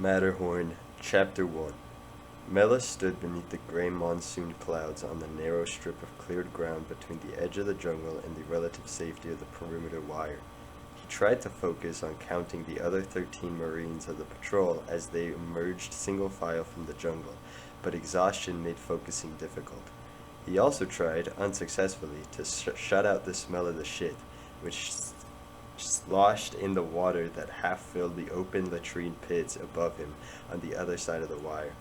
MatterHorn, Chapter 1. Mela stood beneath the gray monsoon clouds on the narrow strip of cleared ground between the edge of the jungle and the relative safety of the perimeter wire. He tried to focus on counting the other 13 Marines of the patrol as they emerged single file from the jungle, but exhaustion made focusing difficult. He also tried, unsuccessfully, to shut out the smell of the shit, which sloshed in the water that half filled the open latrine pits above him on the other side of the wire.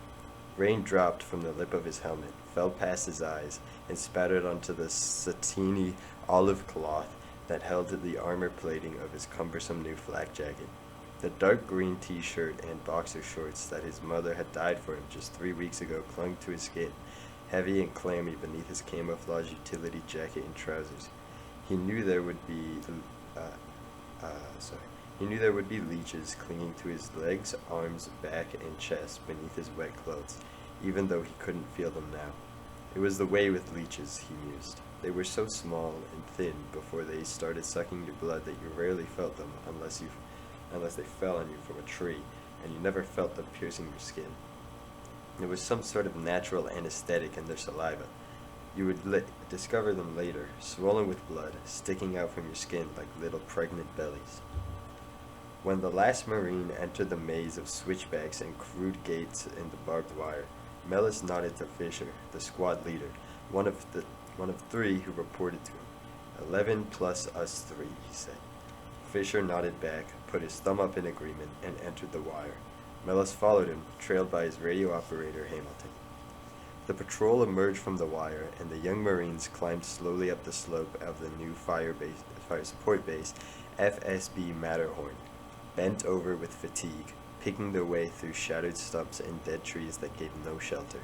Rain dropped from the lip of his helmet, fell past his eyes, and spattered onto the satiny olive cloth that held the armor plating of his cumbersome new flak jacket. The dark green t-shirt and boxer shorts that his mother had dyed for him just 3 weeks ago clung to his skin, heavy and clammy beneath his camouflage utility jacket and trousers. He knew there would be leeches clinging to his legs, arms, back, and chest beneath his wet clothes, even though he couldn't feel them now. It was the way with leeches, he mused. They were so small and thin before they started sucking your blood that you rarely felt them unless they fell on you from a tree, and you never felt them piercing your skin. There was some sort of natural anesthetic in their saliva. You would discover them later, swollen with blood, sticking out from your skin like little pregnant bellies. When the last Marine entered the maze of switchbacks and crude gates in the barbed wire, Mellis nodded to Fisher, the squad leader, one of 3 who reported to him. 11 plus us 3, he said. Fisher nodded back, put his thumb up in agreement, and entered the wire. Mellis followed him, trailed by his radio operator, Hamilton. The patrol emerged from the wire, and the young Marines climbed slowly up the slope of the new fire support base, FSB MatterHorn, bent over with fatigue, picking their way through shattered stumps and dead trees that gave no shelter.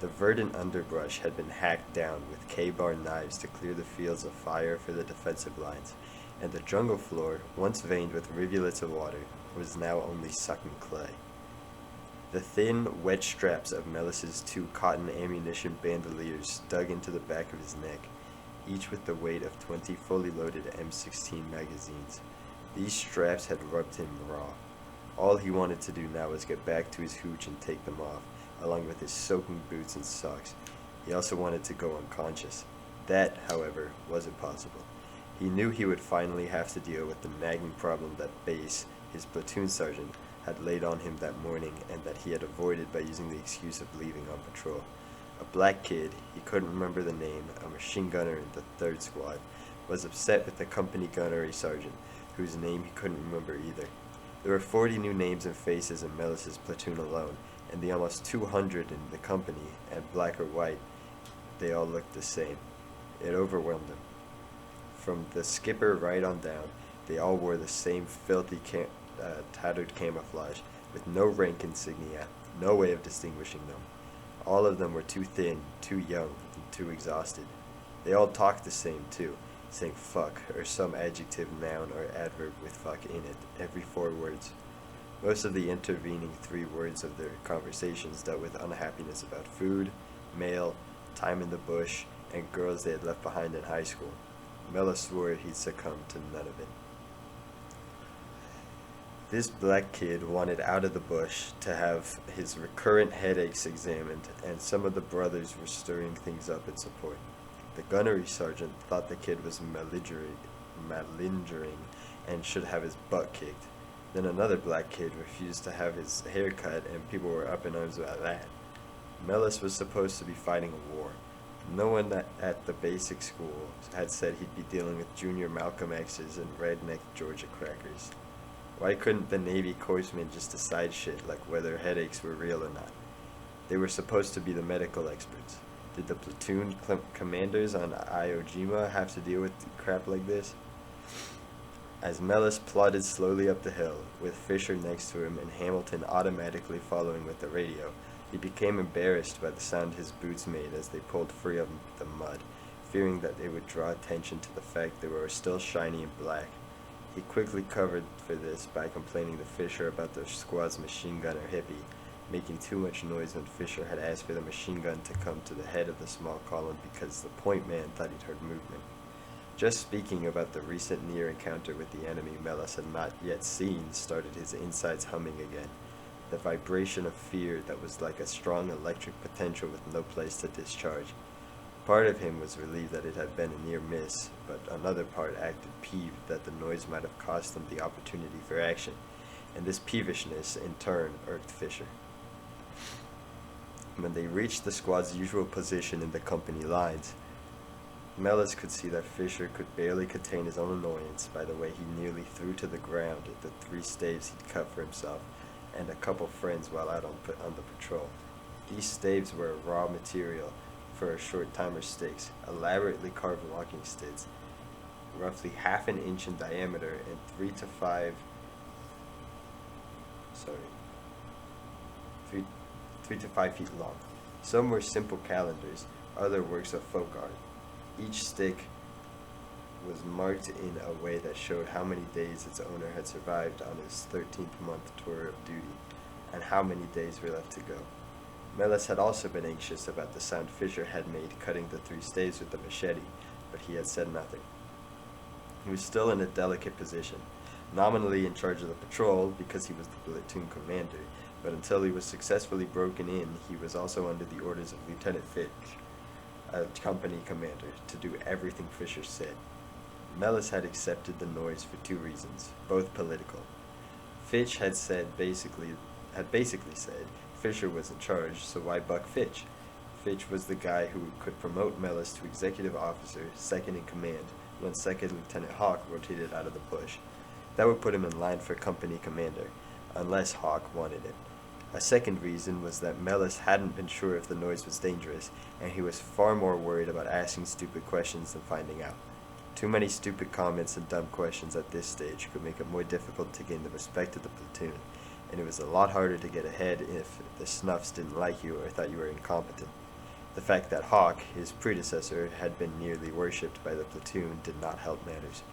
The verdant underbrush had been hacked down with K-bar knives to clear the fields of fire for the defensive lines, and the jungle floor, once veined with rivulets of water, was now only sucking clay. The thin, wet straps of Mellis's 2 cotton ammunition bandoliers dug into the back of his neck, each with the weight of 20 fully loaded M16 magazines. These straps had rubbed him raw. All he wanted to do now was get back to his hooch and take them off, along with his soaking boots and socks. He also wanted to go unconscious. That, however, wasn't possible. He knew he would finally have to deal with the nagging problem that Bass, his platoon sergeant, had laid on him that morning and that he had avoided by using the excuse of leaving on patrol. A black kid, he couldn't remember the name, a machine gunner in the 3rd Squad, was upset with the company gunnery sergeant, whose name he couldn't remember either. There were 40 new names and faces in Mellis's platoon alone, and the almost 200 in the company, and black or white, they all looked the same. It overwhelmed him. From the skipper right on down, they all wore the same filthy tattered camouflage, with no rank insignia, no way of distinguishing them. All of them were too thin, too young, and too exhausted. They all talked the same, too, saying fuck, or some adjective, noun, or adverb with fuck in it, every 4 words. Most of the intervening 3 words of their conversations dealt with unhappiness about food, mail, time in the bush, and girls they had left behind in high school. Mela swore he'd succumb to none of it. This black kid wanted out of the bush to have his recurrent headaches examined, and some of the brothers were stirring things up in support. The gunnery sergeant thought the kid was malingering and should have his butt kicked. Then another black kid refused to have his hair cut, and people were up in arms about that. Mellis was supposed to be fighting a war. No one at the basic school had said he'd be dealing with junior Malcolm X's and redneck Georgia crackers. Why couldn't the Navy corpsmen just decide shit like whether headaches were real or not? They were supposed to be the medical experts. Did the platoon commanders on Iwo Jima have to deal with crap like this? As Mellis plodded slowly up the hill, with Fisher next to him and Hamilton automatically following with the radio, he became embarrassed by the sound his boots made as they pulled free of the mud, fearing that they would draw attention to the fact they were still shiny and black. He quickly covered for this by complaining to Fisher about the squad's machine gunner hippie, making too much noise when Fisher had asked for the machine gun to come to the head of the small column because the point man thought he'd heard movement. Just speaking about the recent near encounter with the enemy Mellis had not yet seen started his insides humming again. the vibration of fear that was like a strong electric potential with no place to discharge. Part of him was relieved that it had been a near miss, but another part acted peeved that the noise might have cost them the opportunity for action, and this peevishness in turn irked Fisher. When they reached the squad's usual position in the company lines, Mellis could see that Fisher could barely contain his own annoyance by the way he nearly threw to the ground the 3 staves he'd cut for himself and a couple friends while out on the patrol. These staves were raw material for short-timer sticks, elaborately carved walking sticks, roughly half an inch in diameter and 3 to 5 feet long. Some were simple calendars, other works of folk art. Each stick was marked in a way that showed how many days its owner had survived on his 13th month tour of duty, and how many days were left to go. Mellis had also been anxious about the sound Fisher had made cutting the 3 staves with the machete, but he had said nothing. He was still in a delicate position, nominally in charge of the patrol because he was the platoon commander, but until he was successfully broken in, he was also under the orders of Lieutenant Fitch, a company commander, to do everything Fisher said. Mellis had accepted the noise for 2 reasons, both political. Fitch had basically said Fisher was in charge, so why buck Fitch? Fitch was the guy who could promote Mellis to executive officer, second in command, when Second Lieutenant Hawk rotated out of the bush. That would put him in line for company commander, unless Hawk wanted it. A second reason was that Mellis hadn't been sure if the noise was dangerous, and he was far more worried about asking stupid questions than finding out. Too many stupid comments and dumb questions at this stage could make it more difficult to gain the respect of the platoon, and it was a lot harder to get ahead if the snuffs didn't like you or thought you were incompetent. The fact that Hawk, his predecessor, had been nearly worshipped by the platoon did not help matters.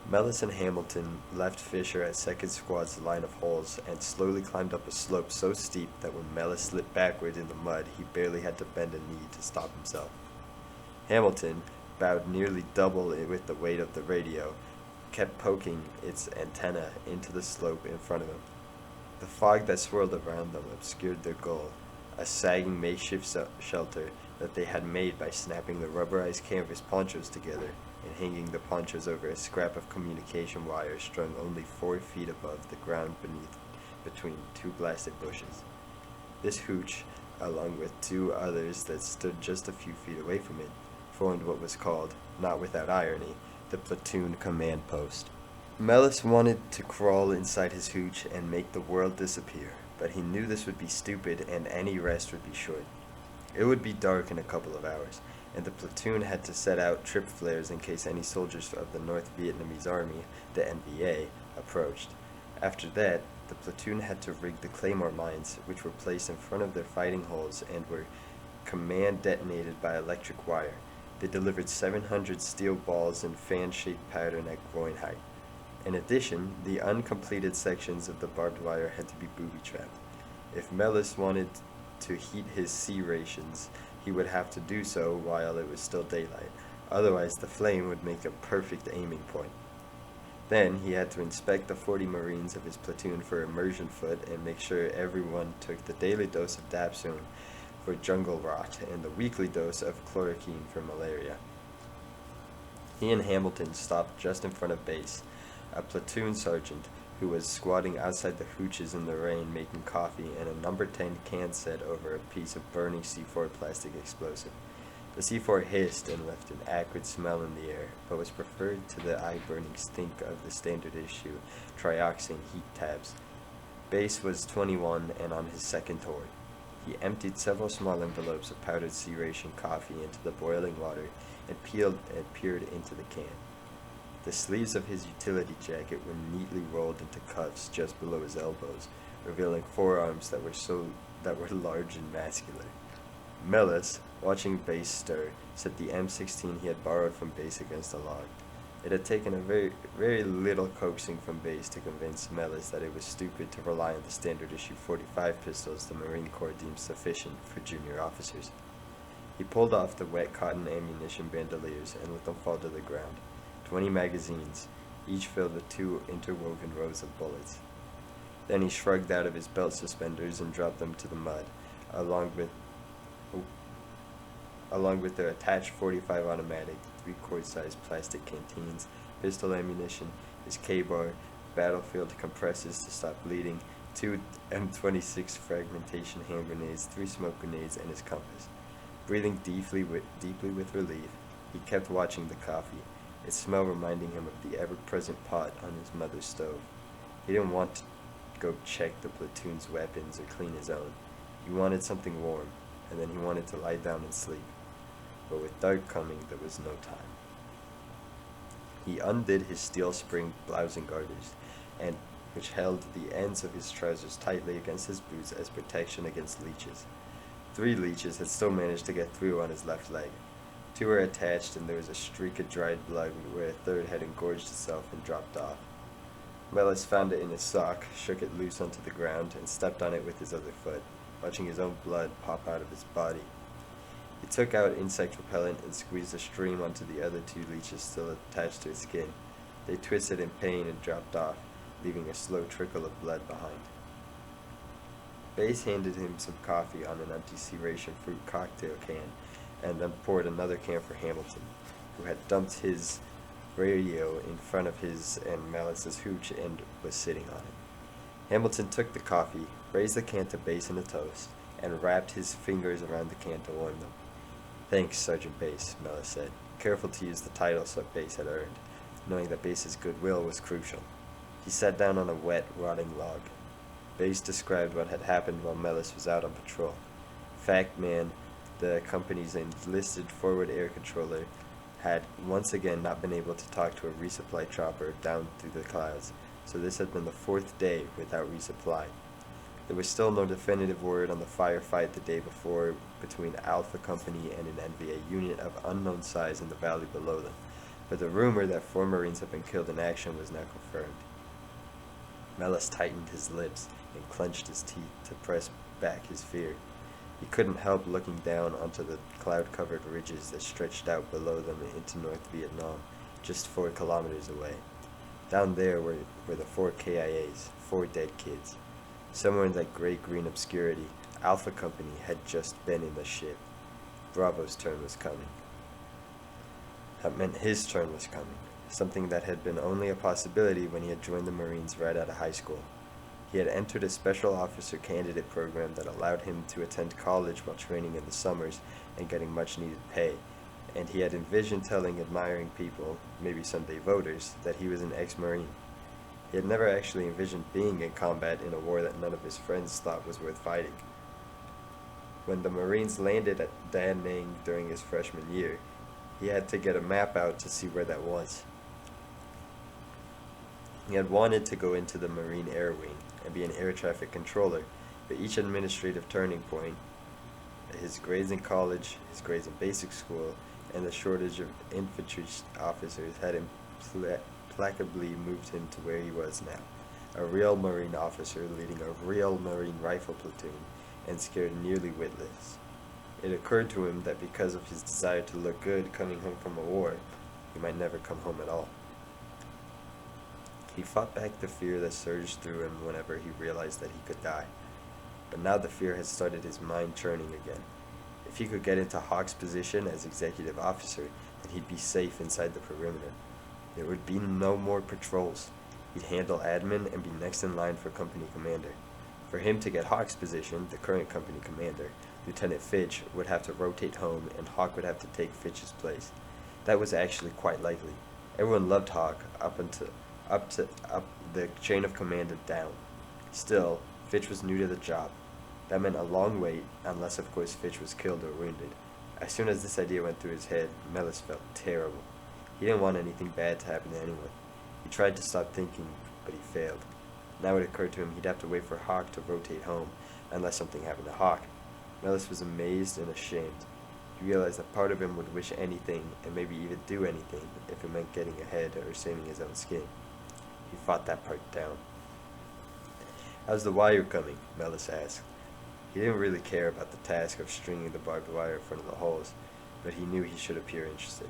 Mellis and Hamilton left Fisher at 2nd Squad's line of holes and slowly climbed up a slope so steep that when Mellis slipped backward in the mud, he barely had to bend a knee to stop himself. Hamilton, bowed nearly double with the weight of the radio, kept poking its antenna into the slope in front of him. The fog that swirled around them obscured their goal, a sagging makeshift shelter that they had made by snapping the rubberized canvas ponchos together and hanging the ponchos over a scrap of communication wire strung only 4 feet above the ground between 2 blasted bushes. This hooch, along with 2 others that stood just a few feet away from it, formed what was called, not without irony, the platoon command post. Mellis wanted to crawl inside his hooch and make the world disappear, but he knew this would be stupid and any rest would be short. It would be dark in a couple of hours, and the platoon had to set out trip flares in case any soldiers of the North Vietnamese Army, the NVA, approached. After that, the platoon had to rig the Claymore mines, which were placed in front of their fighting holes and were command detonated by electric wire. They delivered 700 steel balls in fan-shaped pattern at groin height. In addition, the uncompleted sections of the barbed wire had to be booby-trapped. If Mellis wanted to heat his sea rations, he would have to do so while it was still daylight, otherwise the flame would make a perfect aiming point. Then he had to inspect the 40 Marines of his platoon for immersion foot and make sure everyone took the daily dose of dapsone for jungle rot and the weekly dose of chloroquine for malaria. He and Hamilton stopped just in front of base. A platoon sergeant, who was squatting outside the hooches in the rain making coffee and a number 10 can set over a piece of burning C4 plastic explosive. The C4 hissed and left an acrid smell in the air, but was preferred to the eye-burning stink of the standard issue trioxane heat tabs. Base was 21 and on his 2nd tour. He emptied several small envelopes of powdered C-ration coffee into the boiling water and peered into the can. The sleeves of his utility jacket were neatly rolled into cuffs just below his elbows, revealing forearms that were large and muscular. Mellis, watching Base stir, set the M16 he had borrowed from Base against a log. It had taken a very little coaxing from Base to convince Mellis that it was stupid to rely on the standard issue 45 pistols the Marine Corps deemed sufficient for junior officers. He pulled off the wet cotton ammunition bandoliers and let them fall to the ground. 20 magazines, each filled with 2 interwoven rows of bullets. Then he shrugged out of his belt suspenders and dropped them to the mud, along with along with their attached .45 automatic, 3-quart-sized plastic canteens, pistol ammunition, his K-bar, battlefield compressors to stop bleeding, 2 M26 fragmentation hand grenades, 3 smoke grenades, and his compass. Breathing deeply with relief, he kept watching the coffee, its smell reminding him of the ever-present pot on his mother's stove. He didn't want to go check the platoon's weapons or clean his own. He wanted something warm, and then he wanted to lie down and sleep. But with dark coming, there was no time. He undid his steel spring blouse and garters, and which held the ends of his trousers tightly against his boots as protection against leeches. 3 leeches had still managed to get through on his left leg. 2 were attached, and there was a streak of dried blood where a third had engorged itself and dropped off. Melis found it in his sock, shook it loose onto the ground, and stepped on it with his other foot, watching his own blood pop out of his body. He took out insect repellent and squeezed a stream onto the other 2 leeches still attached to his skin. They twisted in pain and dropped off, leaving a slow trickle of blood behind. Bass handed him some coffee on an empty serration fruit cocktail can, and then poured another can for Hamilton, who had dumped his radio in front of his and Melis's hooch and was sitting on it. Hamilton took the coffee, raised the can to Bass in a toast, and wrapped his fingers around the can to warm them. "Thanks, Sergeant Bass," Melis said, careful to use the title so Bass had earned, knowing that Bass's goodwill was crucial. He sat down on a wet, rotting log. Bass described what had happened while Melis was out on patrol. Fact Man, the company's enlisted forward air controller, had once again not been able to talk to a resupply chopper down through the clouds, so this had been the 4th day without resupply. There was still no definitive word on the firefight the day before between Alpha Company and an NVA unit of unknown size in the valley below them, but the rumor that 4 Marines had been killed in action was now confirmed. Melis tightened his lips and clenched his teeth to press back his fear. He couldn't help looking down onto the cloud-covered ridges that stretched out below them into North Vietnam, just 4 kilometers away. Down there were the 4 KIAs, 4 dead kids. Somewhere in that gray-green obscurity, Alpha Company had just been in the ship. Bravo's turn was coming. That meant his turn was coming, something that had been only a possibility when he had joined the Marines right out of high school. He had entered a special officer candidate program that allowed him to attend college while training in the summers and getting much-needed pay, and he had envisioned telling admiring people, maybe someday voters, that he was an ex-Marine. He had never actually envisioned being in combat in a war that none of his friends thought was worth fighting. When the Marines landed at Da Nang during his freshman year, he had to get a map out to see where that was. He had wanted to go into the Marine Air Wing and be an air traffic controller, but each administrative turning point, his grades in college, his grades in basic school, and the shortage of infantry officers had implacably moved him to where he was now, a real Marine officer leading a real Marine rifle platoon, and scared nearly witless. It occurred to him that because of his desire to look good coming home from a war, he might never come home at all. He fought back the fear that surged through him whenever he realized that he could die. But now the fear had started his mind churning again. If he could get into Hawk's position as executive officer, then he'd be safe inside the perimeter. There would be no more patrols. He'd handle admin and be next in line for company commander. For him to get Hawk's position, the current company commander, Lieutenant Fitch, would have to rotate home and Hawk would have to take Fitch's place. That was actually quite likely. Everyone loved Hawk up the chain of command and down. Still, Fitch was new to the job. That meant a long wait, unless of course Fitch was killed or wounded. As soon as this idea went through his head, Melis felt terrible. He didn't want anything bad to happen to anyone. He tried to stop thinking, but he failed. Now it occurred to him he'd have to wait for Hawk to rotate home, unless something happened to Hawk. Melis was amazed and ashamed. He realized that part of him would wish anything, and maybe even do anything, if it meant getting ahead or saving his own skin. He fought that part down. "How's the wire coming?" Melis asked. He didn't really care about the task of stringing the barbed wire in front of the holes, but he knew he should appear interested.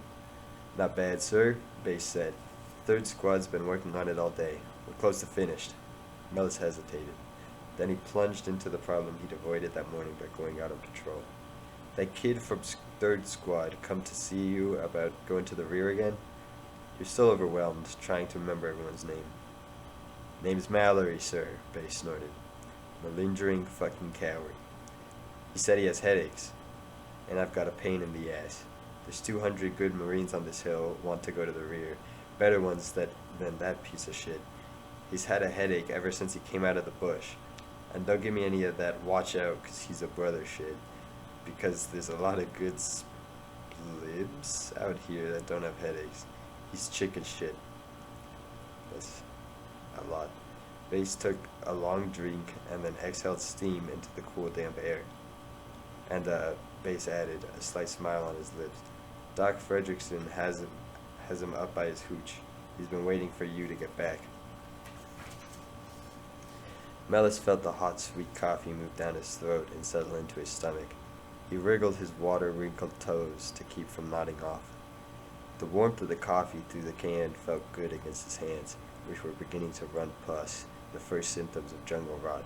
"Not bad, sir," Bass said. "Third squad's been working on it all day. We're close to finished." Mellis hesitated. Then he plunged into the problem he'd avoided that morning by going out on patrol. "That kid from 3rd Squad come to see you about going to the rear again?" You're still overwhelmed, trying to remember everyone's name. "Name's Mallory, sir," Bay snorted. "Malingering fucking coward. He said he has headaches, and I've got a pain in the ass. There's 200 good Marines on this hill want to go to the rear, better ones than that piece of shit. He's had a headache ever since he came out of the bush. And don't give me any of that watch out 'cause he's a brother shit, because there's a lot of good splibs out here that don't have headaches. He's chicken shit." That's a lot. Bass took a long drink and then exhaled steam into the cool, damp air. And Bass added, a slight smile on his lips, "Doc Fredrickson has him up by his hooch. He's been waiting for you to get back." Mellis felt the hot, sweet coffee move down his throat and settle into his stomach. He wriggled his water-wrinkled toes to keep from nodding off. The warmth of the coffee through the can felt good against his hands, which were beginning to run pus, the first symptoms of jungle rot.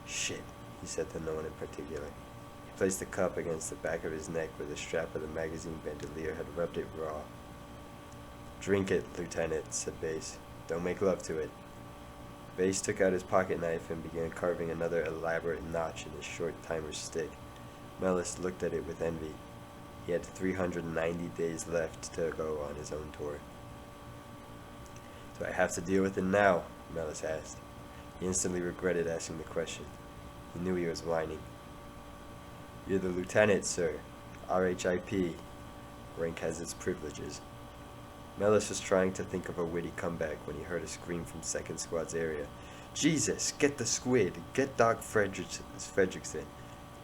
"Shit," he said to no one in particular. He placed the cup against the back of his neck where the strap of the magazine bandolier had rubbed it raw. "Drink it, Lieutenant," said Bass. "Don't make love to it." Bass took out his pocket knife and began carving another elaborate notch in his short timer's stick. Mellis looked at it with envy. He had 390 days left to go on his own tour. "Do I have to deal with it now?" Mellis asked. He instantly regretted asking the question. He knew he was whining. "You're the lieutenant, sir. RHIP. Rank has its privileges." Mellis was trying to think of a witty comeback when he heard a scream from 2nd Squad's area. "Jesus, get the squid! Get Doc Fredrickson!"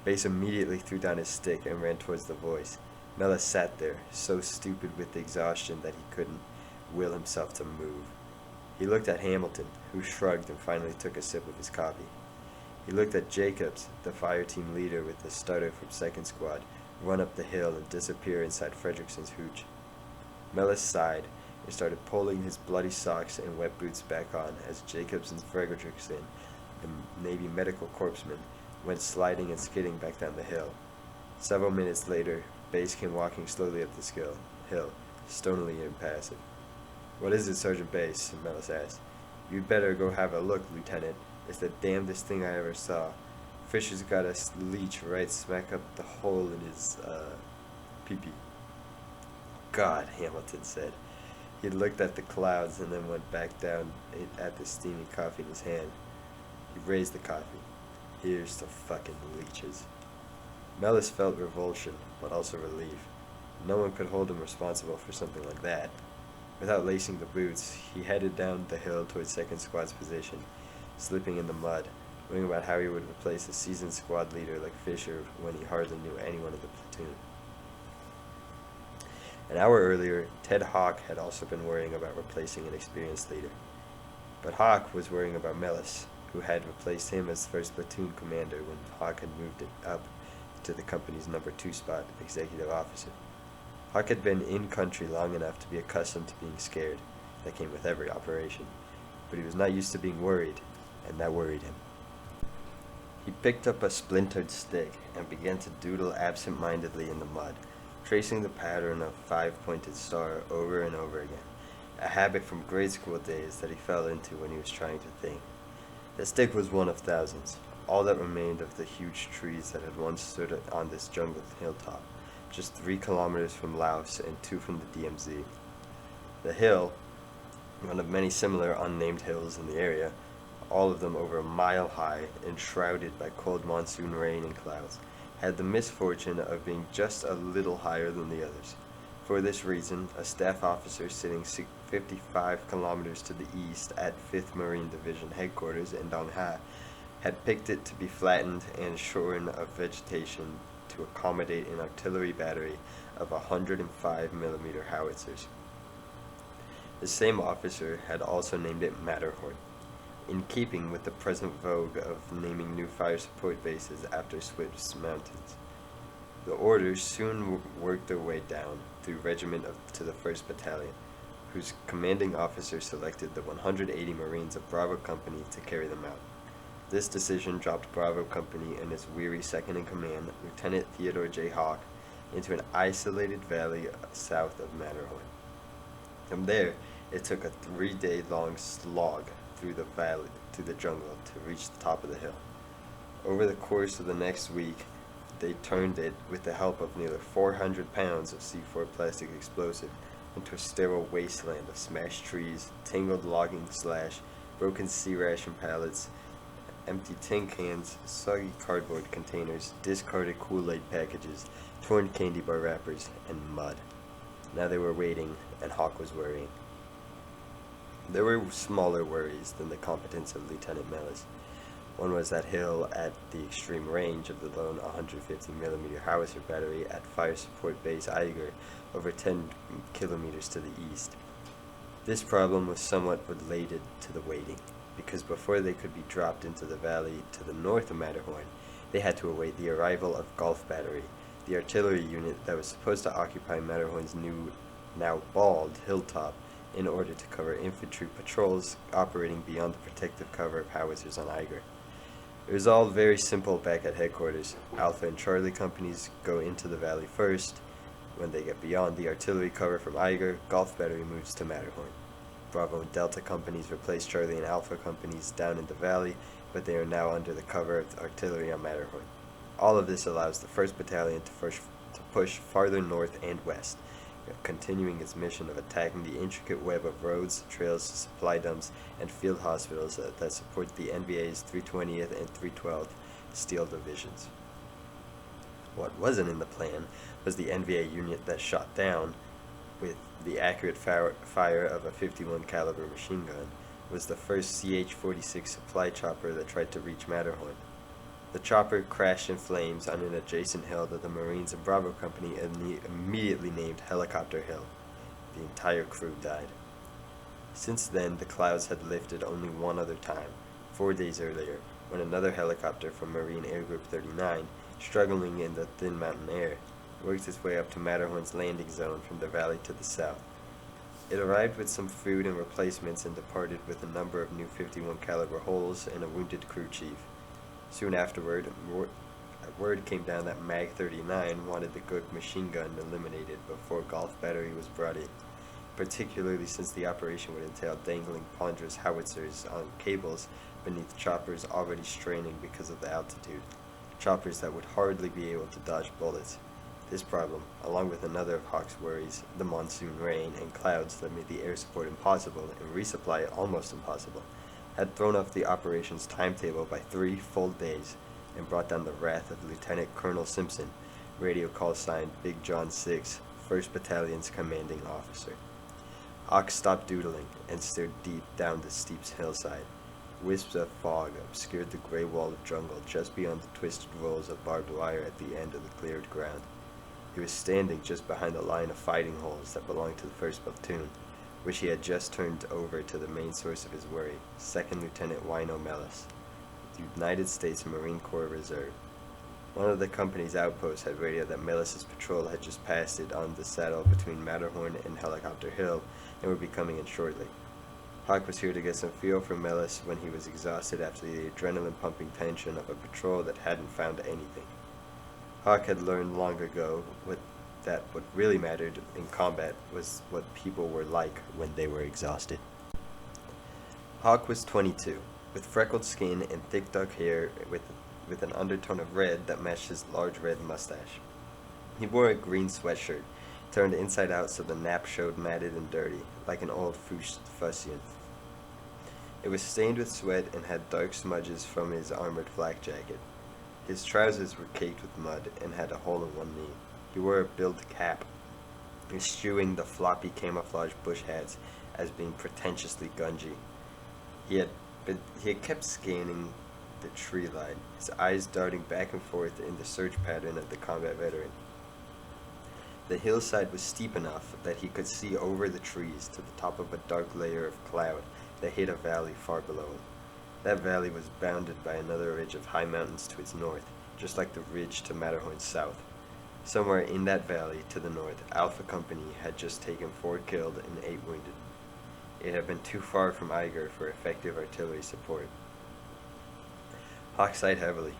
Bass immediately threw down his stick and ran towards the voice. Mellis sat there, so stupid with exhaustion that he couldn't will himself to move. He looked at Hamilton, who shrugged and finally took a sip of his coffee. He looked at Jacobs, the fire team leader with the starter from 2nd Squad, run up the hill and disappear inside Fredrickson's hooch. Mellis sighed and started pulling his bloody socks and wet boots back on as Jacobs and Fredrickson, the Navy medical corpsman, went sliding and skidding back down the hill. Several minutes later, Bass came walking slowly up the hill, stonily impassive. "What is it, Sergeant Bass?" Mellis asked. "You'd better go have a look, Lieutenant. It's the damnedest thing I ever saw. Fisher's got a leech right smack up the hole in his, pee-pee." "God," Hamilton said. He looked at the clouds and then went back down at the steaming coffee in his hand. He raised the coffee. "Here's to fucking leeches." Mellis felt revulsion, but also relief. No one could hold him responsible for something like that. Without lacing the boots, he headed down the hill towards 2nd Squad's position, slipping in the mud, worrying about how he would replace a seasoned squad leader like Fisher when he hardly knew anyone in the platoon. An hour earlier, Ted Hawk had also been worrying about replacing an experienced leader. But Hawk was worrying about Mellis, who had replaced him as 1st Platoon commander when Hawk had moved it up to the company's number 2 spot, executive officer. Hawk had been in country long enough to be accustomed to being scared. That came with every operation. But he was not used to being worried, and that worried him. He picked up a splintered stick and began to doodle absent-mindedly in the mud, tracing the pattern of 5-pointed star over and over again, a habit from grade school days that he fell into when he was trying to think. The stick was one of thousands, all that remained of the huge trees that had once stood on this jungle hilltop, just 3 kilometers from Laos and 2 from the DMZ. The hill, one of many similar unnamed hills in the area, all of them over a mile high and shrouded by cold monsoon rain and clouds, had the misfortune of being just a little higher than the others. For this reason, a staff officer sitting 55 kilometers to the east at 5th Marine Division headquarters in Dong Ha had picked it to be flattened and shorn of vegetation to accommodate an artillery battery of 105 millimeter howitzers. The same officer had also named it MatterHorn, in keeping with the present vogue of naming new fire support bases after Swift's Mountains. The orders soon worked their way down through regiment to the 1st Battalion. whose commanding officer selected the 180 Marines of Bravo Company to carry them out. This decision dropped Bravo Company and its weary second-in-command, Lieutenant Theodore J. Hawk, into an isolated valley south of Matterhorn. From there, it took a 3-day-long slog through the valley to the jungle to reach the top of the hill. Over the course of the next week, they turned it, with the help of nearly 400 pounds of C4 plastic explosive, into a sterile wasteland of smashed trees, tangled logging slash, broken sea ration pallets, empty tin cans, soggy cardboard containers, discarded Kool-Aid packages, torn candy bar wrappers, and mud. Now they were waiting, and Hawk was worrying. There were smaller worries than the competence of Lieutenant Mellis. One was that hill at the extreme range of the lone 150mm howitzer battery at Fire Support Base Eiger, over 10 kilometers to the east. This problem was somewhat related to the waiting, because before they could be dropped into the valley to the north of Matterhorn, they had to await the arrival of Gulf Battery, the artillery unit that was supposed to occupy Matterhorn's new, now bald, hilltop in order to cover infantry patrols operating beyond the protective cover of howitzers on Eiger. It was all very simple back at headquarters. Alpha and Charlie companies go into the valley first. When they get beyond the artillery cover from Eiger, Gulf Battery moves to Matterhorn. Bravo and Delta companies replace Charlie and Alpha companies down in the valley, but they are now under the cover of the artillery on Matterhorn. All of this allows the 1st Battalion to push farther north and west, continuing its mission of attacking the intricate web of roads, trails, supply dumps, and field hospitals that support the NVA's 320th and 312th Steel Divisions. What wasn't in the plan was the NVA unit that shot down, with the accurate fire of a 51 caliber machine gun, was the first CH-46 supply chopper that tried to reach Matterhorn. The chopper crashed in flames on an adjacent hill that the Marines and Bravo Company immediately named Helicopter Hill. The entire crew died. Since then, the clouds had lifted only one other time, 4 days earlier, when another helicopter from Marine Air Group 39, struggling in the thin mountain air, worked its way up to Matterhorn's landing zone from the valley to the south. It arrived with some food and replacements and departed with a number of new 51 caliber holes and a wounded crew chief. Soon afterward, word came down that Mag 39 wanted the Gook machine gun eliminated before Gulf Battery was brought in, particularly since the operation would entail dangling ponderous howitzers on cables beneath choppers already straining because of the altitude, choppers that would hardly be able to dodge bullets. This problem, along with another of Hawk's worries, the monsoon rain and clouds that made the air support impossible and resupply almost impossible, had thrown off the operation's timetable by 3 full days and brought down the wrath of Lieutenant Colonel Simpson, radio call sign Big John 6, 1st Battalion's commanding officer. Hawk stopped doodling and stared deep down the steep hillside. Wisps of fog obscured the gray wall of jungle just beyond the twisted rolls of barbed wire at the end of the cleared ground. He was standing just behind the line of fighting holes that belonged to the 1st Platoon, which he had just turned over to the main source of his worry, 2nd Lieutenant Wino Mellis, the United States Marine Corps Reserve. One of the company's outposts had radioed that Mellis's patrol had just passed it on the saddle between Matterhorn and Helicopter Hill and would be coming in shortly. Hawk was here to get some feel for Mellis when he was exhausted after the adrenaline-pumping tension of a patrol that hadn't found anything. Hawk had learned long ago that what really mattered in combat was what people were like when they were exhausted. Hawk was 22, with freckled skin and thick dark hair with an undertone of red that matched his large red mustache. He wore a green sweatshirt, turned inside out so the nap showed matted and dirty, like an old fustian. It was stained with sweat and had dark smudges from his armored flak jacket. His trousers were caked with mud and had a hole in one knee. He wore a billed cap, eschewing the floppy camouflage bush hats as being pretentiously gungy. He had kept scanning the tree line, his eyes darting back and forth in the search pattern of the combat veteran. The hillside was steep enough that he could see over the trees to the top of a dark layer of cloud that hid a valley far below him. That valley was bounded by another ridge of high mountains to its north, just like the ridge to Matterhorn's south. Somewhere in that valley to the north, Alpha Company had just taken 4 killed and 8 wounded. It had been too far from Eiger for effective artillery support. Hawk sighed heavily.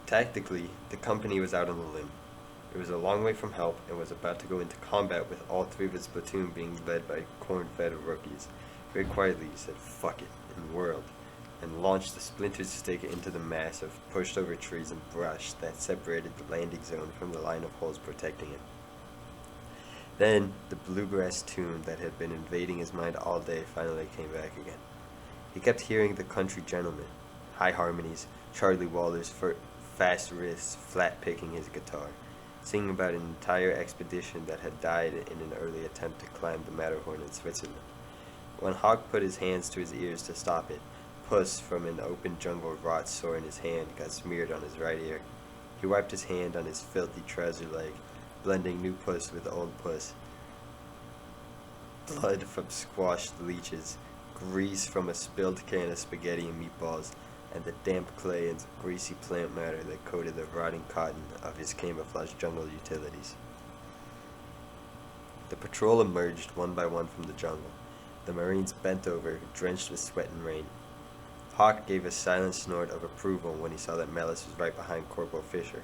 Tactically, the company was out on the limb. It was a long way from help and was about to go into combat with all 3 of its platoon being led by corn-fed rookies. Very quietly he said, "Fuck it," and whirled, and launched the splintered stick into the mass of pushed over trees and brush that separated the landing zone from the line of holes protecting it. Then, the bluegrass tune that had been invading his mind all day finally came back again. He kept hearing the country gentleman, high harmonies, Charlie Waller's fast wrists flat-picking his guitar, singing about an entire expedition that had died in an early attempt to climb the MatterHorn in Switzerland. When Hawk put his hands to his ears to stop it, pus from an open jungle rot sore in his hand got smeared on his right ear. He wiped his hand on his filthy trouser leg, blending new pus with old pus. Blood from squashed leeches, grease from a spilled can of spaghetti and meatballs, and the damp clay and greasy plant matter that coated the rotting cotton of his camouflaged jungle utilities. The patrol emerged one by one from the jungle. The Marines bent over, drenched with sweat and rain. Hawk gave a silent snort of approval when he saw that Mellis was right behind Corporal Fisher,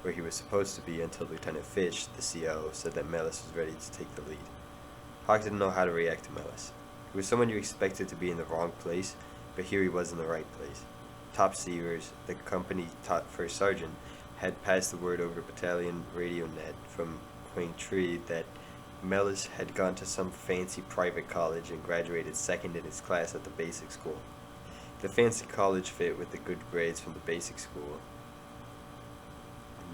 where he was supposed to be until Lieutenant Fish, the CO, said that Mellis was ready to take the lead. Hawk didn't know how to react to Mellis. He was someone you expected to be in the wrong place, but here he was in the right place. Top Seavers, the company top first sergeant, had passed the word over battalion radio net from Quang Tree that Mellis had gone to some fancy private college and graduated second in his class at the basic school. The fancy college fit with the good grades from the basic school,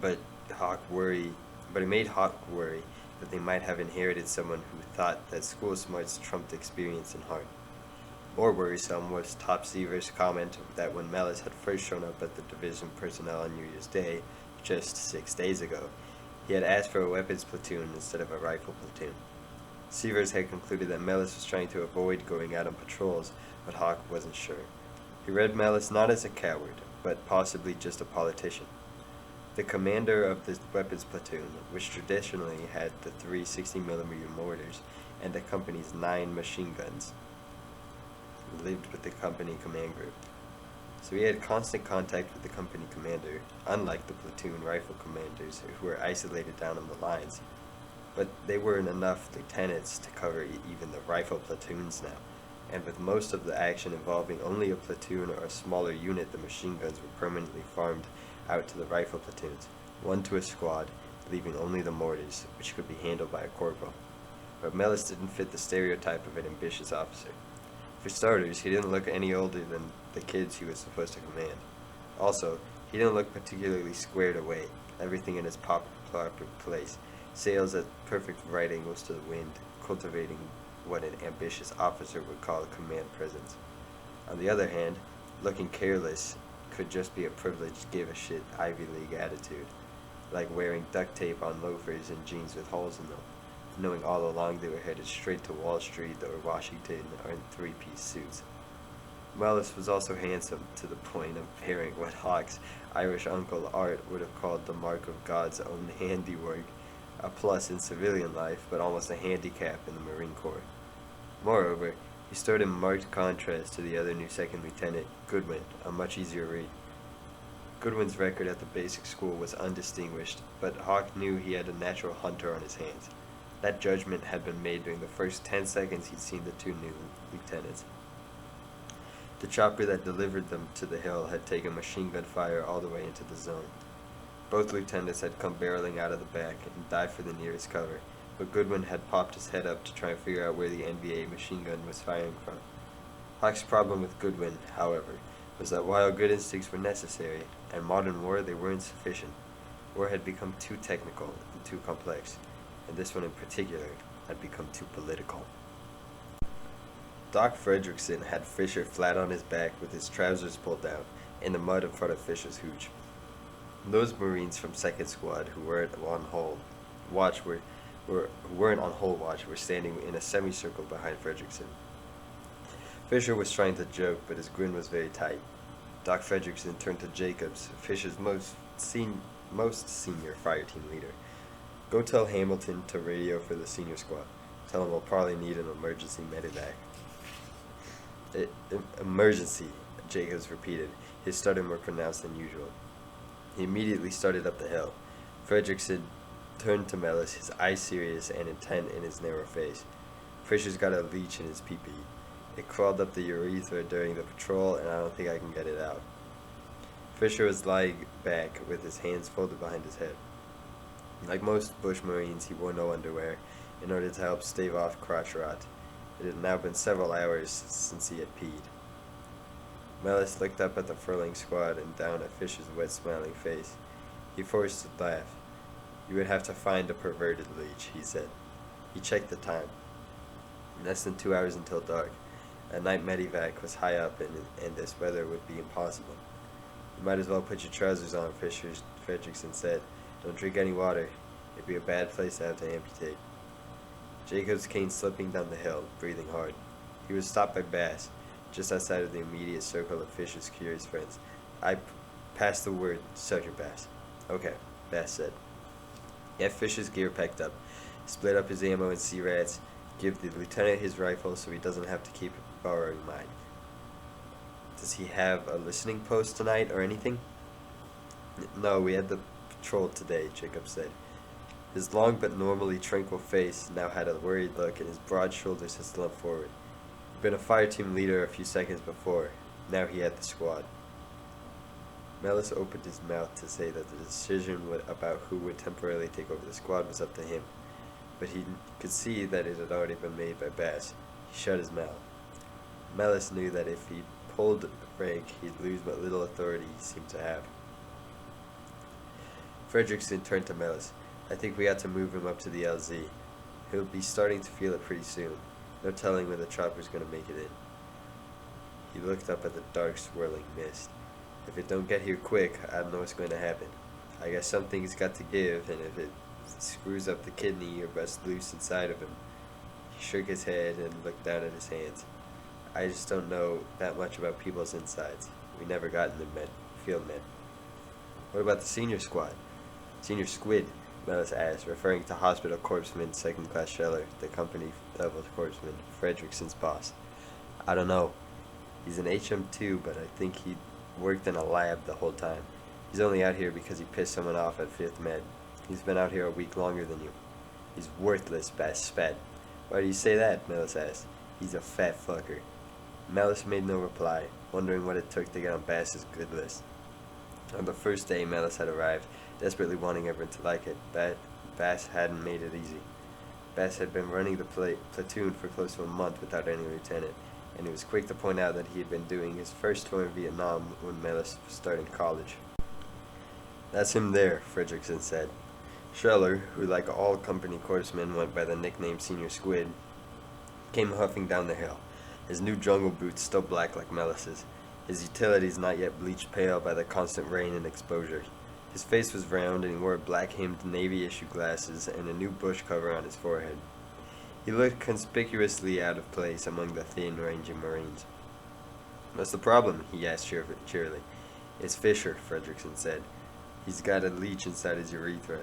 but it made Hawk worry that they might have inherited someone who thought that school smarts trumped experience and heart. More worrisome was Top Seaver's comment that when Mellis had first shown up at the division personnel on New Year's Day, just 6 days ago, he had asked for a weapons platoon instead of a rifle platoon. Seavers had concluded that Mellis was trying to avoid going out on patrols, but Hawk wasn't sure. He read Mellis not as a coward, but possibly just a politician. The commander of the weapons platoon, which traditionally had the 3 60mm mortars and the company's 9 machine guns, lived with the company command group. So he had constant contact with the company commander, unlike the platoon rifle commanders who were isolated down on the lines. But they weren't enough lieutenants to cover even the rifle platoons now, and with most of the action involving only a platoon or a smaller unit, the machine guns were permanently farmed out to the rifle platoons, 1 to a squad, leaving only the mortars, which could be handled by a corporal. But Mellis didn't fit the stereotype of an ambitious officer. For starters, he didn't look any older than the kids he was supposed to command. Also, he didn't look particularly squared away, everything in his proper place, sails at perfect right angles to the wind, cultivating what an ambitious officer would call a command presence. On the other hand, looking careless could just be a privileged give a shit Ivy League attitude, like wearing duct tape on loafers and jeans with holes in them, knowing all along they were headed straight to Wall Street or Washington or in 3-piece suits. Mellis was also handsome, to the point of bearing what Hawk's Irish uncle Art would have called the mark of God's own handiwork, a plus in civilian life, but almost a handicap in the Marine Corps. Moreover, he stood in marked contrast to the other new second lieutenant, Goodwin, a much easier read. Goodwin's record at the basic school was undistinguished, but Hawk knew he had a natural hunter on his hands. That judgment had been made during the first 10 seconds he'd seen the 2 new lieutenants. The chopper that delivered them to the hill had taken machine gun fire all the way into the zone. Both lieutenants had come barreling out of the back and dived for the nearest cover, but Goodwin had popped his head up to try and figure out where the NVA machine gun was firing from. Hawk's problem with Goodwin, however, was that while good instincts were necessary, in modern war they weren't sufficient. War had become too technical and too complex, and this one in particular had become too political. Doc Fredrickson had Fisher flat on his back with his trousers pulled down, in the mud in front of Fisher's hooch. Those Marines from 2nd Squad who weren't on hull watch were standing in a semicircle behind Fredrickson. Fisher was trying to joke, but his grin was very tight. Doc Fredrickson turned to Jacobs, Fisher's most senior fire team leader, Go tell Hamilton to radio for the senior squad. Tell him we'll probably need an emergency medevac. Emergency, Jacobs repeated, his stutter more pronounced than usual. He immediately started up the hill. Fredrickson turned to Mellis, his eyes serious and intent in his narrow face. Fisher's got a leech in his pee-pee. It crawled up the urethra during the patrol, and I don't think I can get it out. Fisher was lying back with his hands folded behind his head. Like most bush marines, he wore no underwear in order to help stave off crotch rot. It had now been several hours since he had peed. Mellis looked up at the furling squad and down at Fisher's wet, smiling face. He forced a laugh. You would have to find a perverted leech, he said. He checked the time. Less than 2 hours until dark. A night medevac was high up, and this weather would be impossible. You might as well put your trousers on, Fredrickson said. Don't drink any water. It'd be a bad place to have to amputate. Jacobs came slipping down the hill, breathing hard. He was stopped by Bass, just outside of the immediate circle of Fisher's curious friends. I passed the word, Sergeant Bass. Okay, Bass said. Get Fisher's gear packed up, split up his ammo and C-rats, give the lieutenant his rifle so he doesn't have to keep borrowing mine. Does he have a listening post tonight or anything? No, we had the patrol today, Jacob said. His long but normally tranquil face now had a worried look, and his broad shoulders had slumped forward. He'd been a fire team leader a few seconds before. Now he had the squad. Mellis opened his mouth to say that the decision about who would temporarily take over the squad was up to him, but he could see that it had already been made by Bass. He shut his mouth. Mellis knew that if he pulled rank, he'd lose what little authority he seemed to have. Fredrickson turned to Mellis. I think we ought to move him up to the LZ. He'll be starting to feel it pretty soon. No telling when the chopper's going to make it in. He looked up at the dark, swirling mist. If it don't get here quick, I don't know what's going to happen. I guess something's got to give, and if it screws up the kidney, you're best loose inside of him. He shook his head and looked down at his hands. I just don't know that much about people's insides. We never got in the field med. What about the senior squad? Senior squid, Mellis asked, referring to Hospital Corpsman Second Class Scheller, the company level corpsman, Fredrickson's boss. I don't know. He's an HM2, but I think he worked in a lab the whole time. He's only out here because he pissed someone off at 5th Med. He's been out here a week longer than you. He's worthless, Bass spat. Why do you say that? Mellis asked. He's a fat fucker. Mellis made no reply, wondering what it took to get on Bass's good list. On the first day Mellis had arrived, desperately wanting everyone to like it, Bass hadn't made it easy. Bass had been running the platoon for close to a month without any lieutenant, and he was quick to point out that he had been doing his first tour in Vietnam when Mellis was starting college. That's him there, Fredrickson said. Scheller, who like all company corpsmen went by the nickname Senior Squid, came huffing down the hill, his new jungle boots still black like Mellis's, his utilities not yet bleached pale by the constant rain and exposure. His face was round, and he wore black-hemmed navy-issue glasses and a new bush cover on his forehead. He looked conspicuously out of place among the thin, rangy Marines. What's the problem? He asked cheerily. It's Fisher, Fredrickson said. He's got a leech inside his urethra.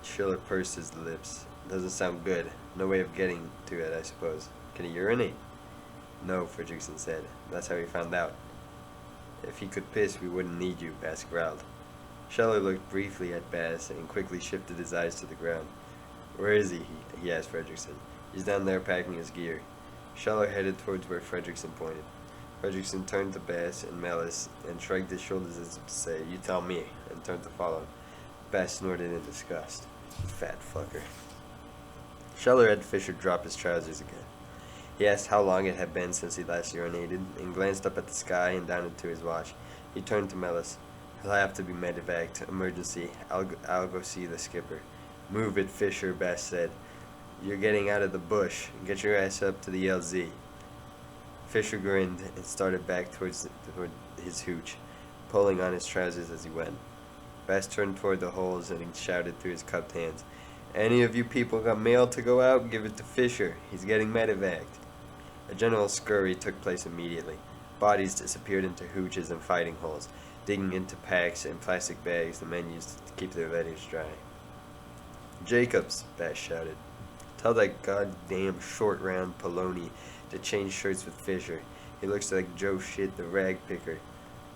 Schiller pursed his lips. Doesn't sound good. No way of getting to it, I suppose. Can he urinate? No, Fredrickson said. That's how he found out. If he could piss, we wouldn't need you, Bass growled. Scheller looked briefly at Bass and quickly shifted his eyes to the ground. Where is he? He asked Fredrickson. He's down there packing his gear. Scheller headed towards where Fredrickson pointed. Fredrickson turned to Bass and Mellis and shrugged his shoulders as if to say, You tell me, and turned to follow him. Bass snorted in disgust. Fat fucker. Scheller had Fisher drop his trousers again. He asked how long it had been since he last urinated, and glanced up at the sky and down into his watch. He turned to Mellis. He'll have to be medevaced. Emergency. I'll go see the skipper. Move it, Fisher, Bass said. You're getting out of the bush. Get your ass up to the LZ. Fisher grinned and started back toward his hooch, pulling on his trousers as he went. Bass turned toward the holes and he shouted through his cupped hands, Any of you people got mail to go out? Give it to Fisher. He's getting medevaced. A general scurry took place immediately. Bodies disappeared into hooches and fighting holes, digging into packs and plastic bags the men used to keep their letters dry. Jacobs, Bass shouted. Tell that goddamn short round Poloni to change shirts with Fisher. He looks like Joe Shit, the rag picker.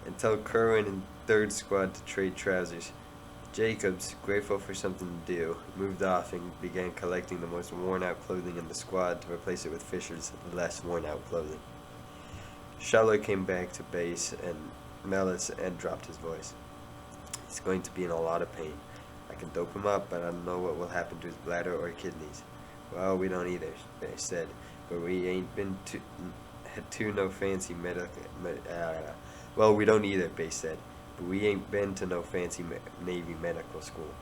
And tell Kerwin and third squad to trade trousers. Jacobs, grateful for something to do, moved off and began collecting the most worn-out clothing in the squad to replace it with Fisher's less worn-out clothing. Shallow came back to base and Mellis and dropped his voice. He's going to be in a lot of pain. I can dope him up, but I don't know what will happen to his bladder or kidneys. Well, we don't either, they said, but we ain't been to no fancy well, we don't either, Bass said, but we ain't been to no fancy Navy medical school.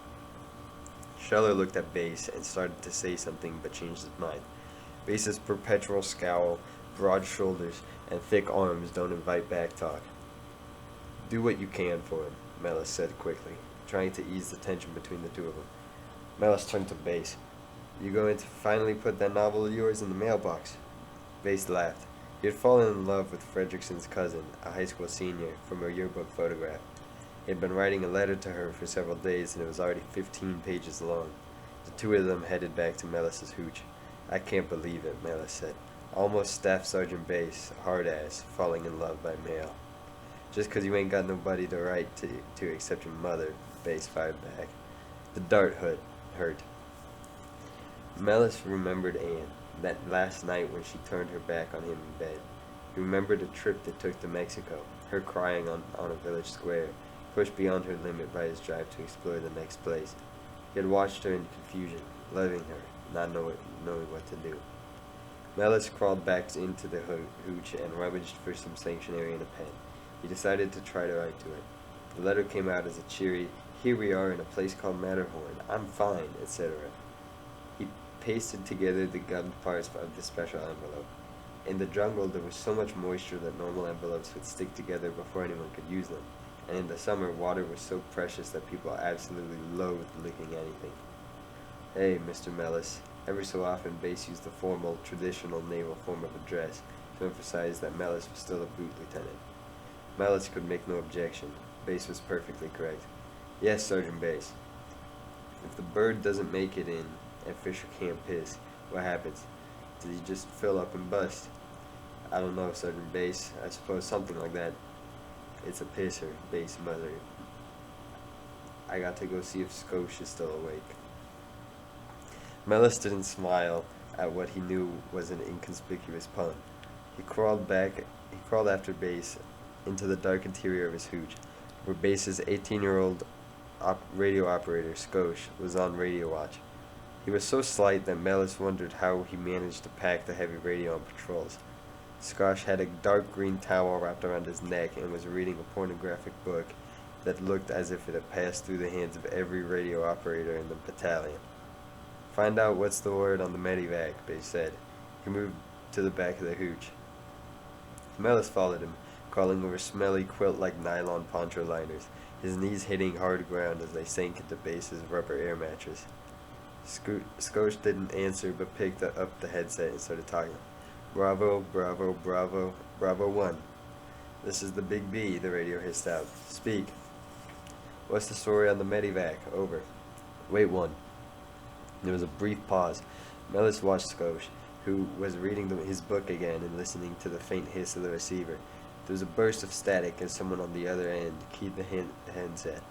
Scheller looked at Bass and started to say something, but changed his mind. Bass's perpetual scowl, broad shoulders, and thick arms don't invite back talk. Do what you can for him, Mellis said quickly, trying to ease the tension between the two of them. Mellis turned to Bass. You going to finally put that novel of yours in the mailbox? Bass laughed. He had fallen in love with Fredrickson's cousin, a high school senior, from a yearbook photograph. He had been writing a letter to her for several days, and it was already 15 pages long. The two of them headed back to Mellis's hooch. I can't believe it, Mellis said. Almost Staff Sergeant Bass, hard ass, falling in love by mail. Just 'cause you ain't got nobody to write to except your mother, Bass fired back. The dart hurt. Mellis remembered Anne, that last night when she turned her back on him in bed. He remembered a trip they took to Mexico, her crying on a village square, pushed beyond her limit by his drive to explore the next place. He had watched her in confusion, loving her, not knowing what to do. Mellis crawled back into the hooch and rummaged for some sanctuary in a pen. He decided to try to write to it. The letter came out as a cheery, "Here we are in a place called MatterHorn. I'm fine," etc. He pasted together the gummed parts of the special envelope. In the jungle, there was so much moisture that normal envelopes would stick together before anyone could use them. And in the summer, water was so precious that people absolutely loathed licking anything. Hey, Mr. Mellis. Every so often, Bass used the formal, traditional naval form of address to emphasize that Mellis was still a boot lieutenant. Mellis could make no objection. Bass was perfectly correct. Yes, Sergeant Bass. If the bird doesn't make it in, and Fisher can't piss, what happens? Does he just fill up and bust? I don't know, Sergeant Bass. I suppose something like that. It's a pisser, Bass muttered. I got to go see if Skosh is still awake. Mellis didn't smile at what he knew was an inconspicuous pun. He crawled after Bass into the dark interior of his hooch, where Bass's 18-year-old radio operator, Skosh, was on radio watch. He was so slight that Mellis wondered how he managed to pack the heavy radio on patrols. Skosh had a dark green towel wrapped around his neck and was reading a pornographic book that looked as if it had passed through the hands of every radio operator in the battalion. Find out what's the word on the medevac, Bass said. He moved to the back of the hooch. Mellis followed him, crawling over smelly quilt-like nylon poncho liners, his knees hitting hard ground as they sank into Bass's rubber air mattress. Skosh didn't answer but picked up the headset and started talking. Bravo, bravo, bravo, Bravo 1. This is the Big B, the radio hissed out. Speak. What's the story on the medevac? Over. Wait 1. There was a brief pause. Mellis watched Skosh, who was reading his book again and listening to the faint hiss of the receiver. There was a burst of static as someone on the other end keyed the handset.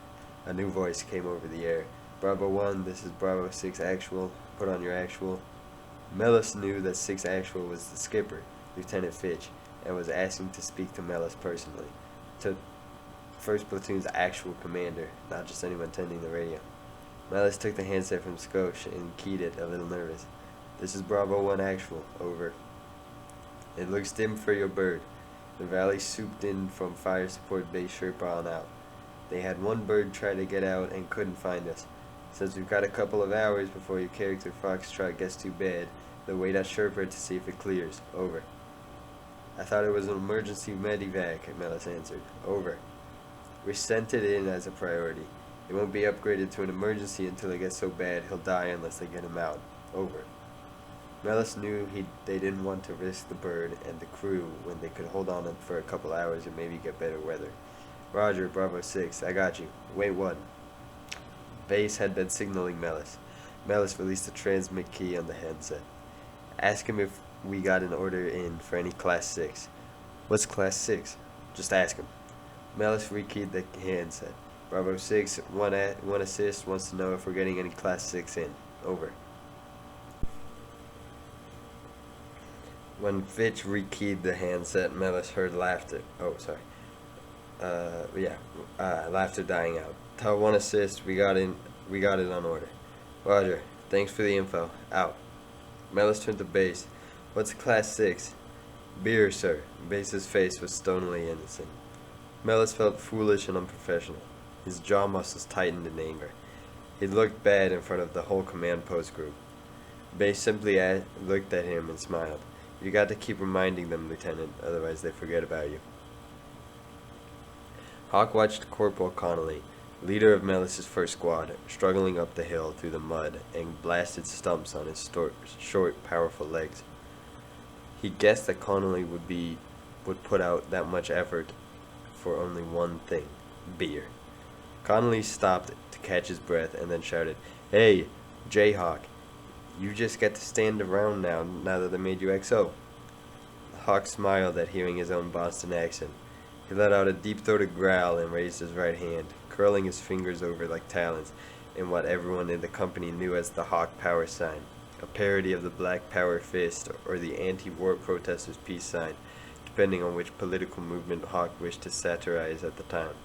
A new voice came over the air. Bravo 1, this is Bravo 6 Actual. Put on your actual. Mellis knew that 6 Actual was the skipper, Lieutenant Fitch, and was asking to speak to Mellis personally. To 1st Platoon's actual commander, not just anyone tending the radio. Mellis took the handset from Skosh and keyed it, a little nervous. This is Bravo 1 Actual. Over. It looks dim for your bird. The valley souped in from fire support base Sherpa on out. They had one bird try to get out and couldn't find us. Since we've got a couple of hours before your character Foxtrot gets too bad, they'll wait at Sherpa to see if it clears. Over. I thought it was an emergency medevac, Mellis answered. Over. We sent it in as a priority. It won't be upgraded to an emergency until it gets so bad he'll die unless they get him out. Over. Mellis knew they didn't want to risk the bird and the crew when they could hold on for a couple hours and maybe get better weather. Roger, Bravo 6, I got you. Wait 1. Bass had been signaling Mellis. Melis released the transmit key on the handset. Ask him if we got an order in for any Class 6. What's Class 6? Just ask him. Melis rekeyed the handset. Bravo 6, one assist, wants to know if we're getting any Class 6 in. Over. When Fitch rekeyed the handset, Melis heard laughter. Laughter dying out. Tell one assist, we got it on order. Roger. Thanks for the info. Out. Melis turned to Base. What's Class 6? Beer, sir. Base's face was stonily innocent. Melis felt foolish and unprofessional. His jaw muscles tightened in anger. He looked bad in front of the whole command post group. Base simply looked at him and smiled. You got to keep reminding them, Lieutenant, otherwise they forget about you. Hawk watched Corporal Connolly, leader of Melis's first squad, struggling up the hill through the mud and blasted stumps on his short, powerful legs. He guessed that Connolly would put out that much effort for only one thing: beer. Connolly stopped to catch his breath and then shouted, Hey, Jayhawk, you just get to stand around now that they made you XO. Hawk smiled at hearing his own Boston accent. He let out a deep-throated growl and raised his right hand, curling his fingers over like talons in what everyone in the company knew as the Hawk Power sign, a parody of the Black Power fist or the anti-war protesters' peace sign, depending on which political movement Hawk wished to satirize at the time.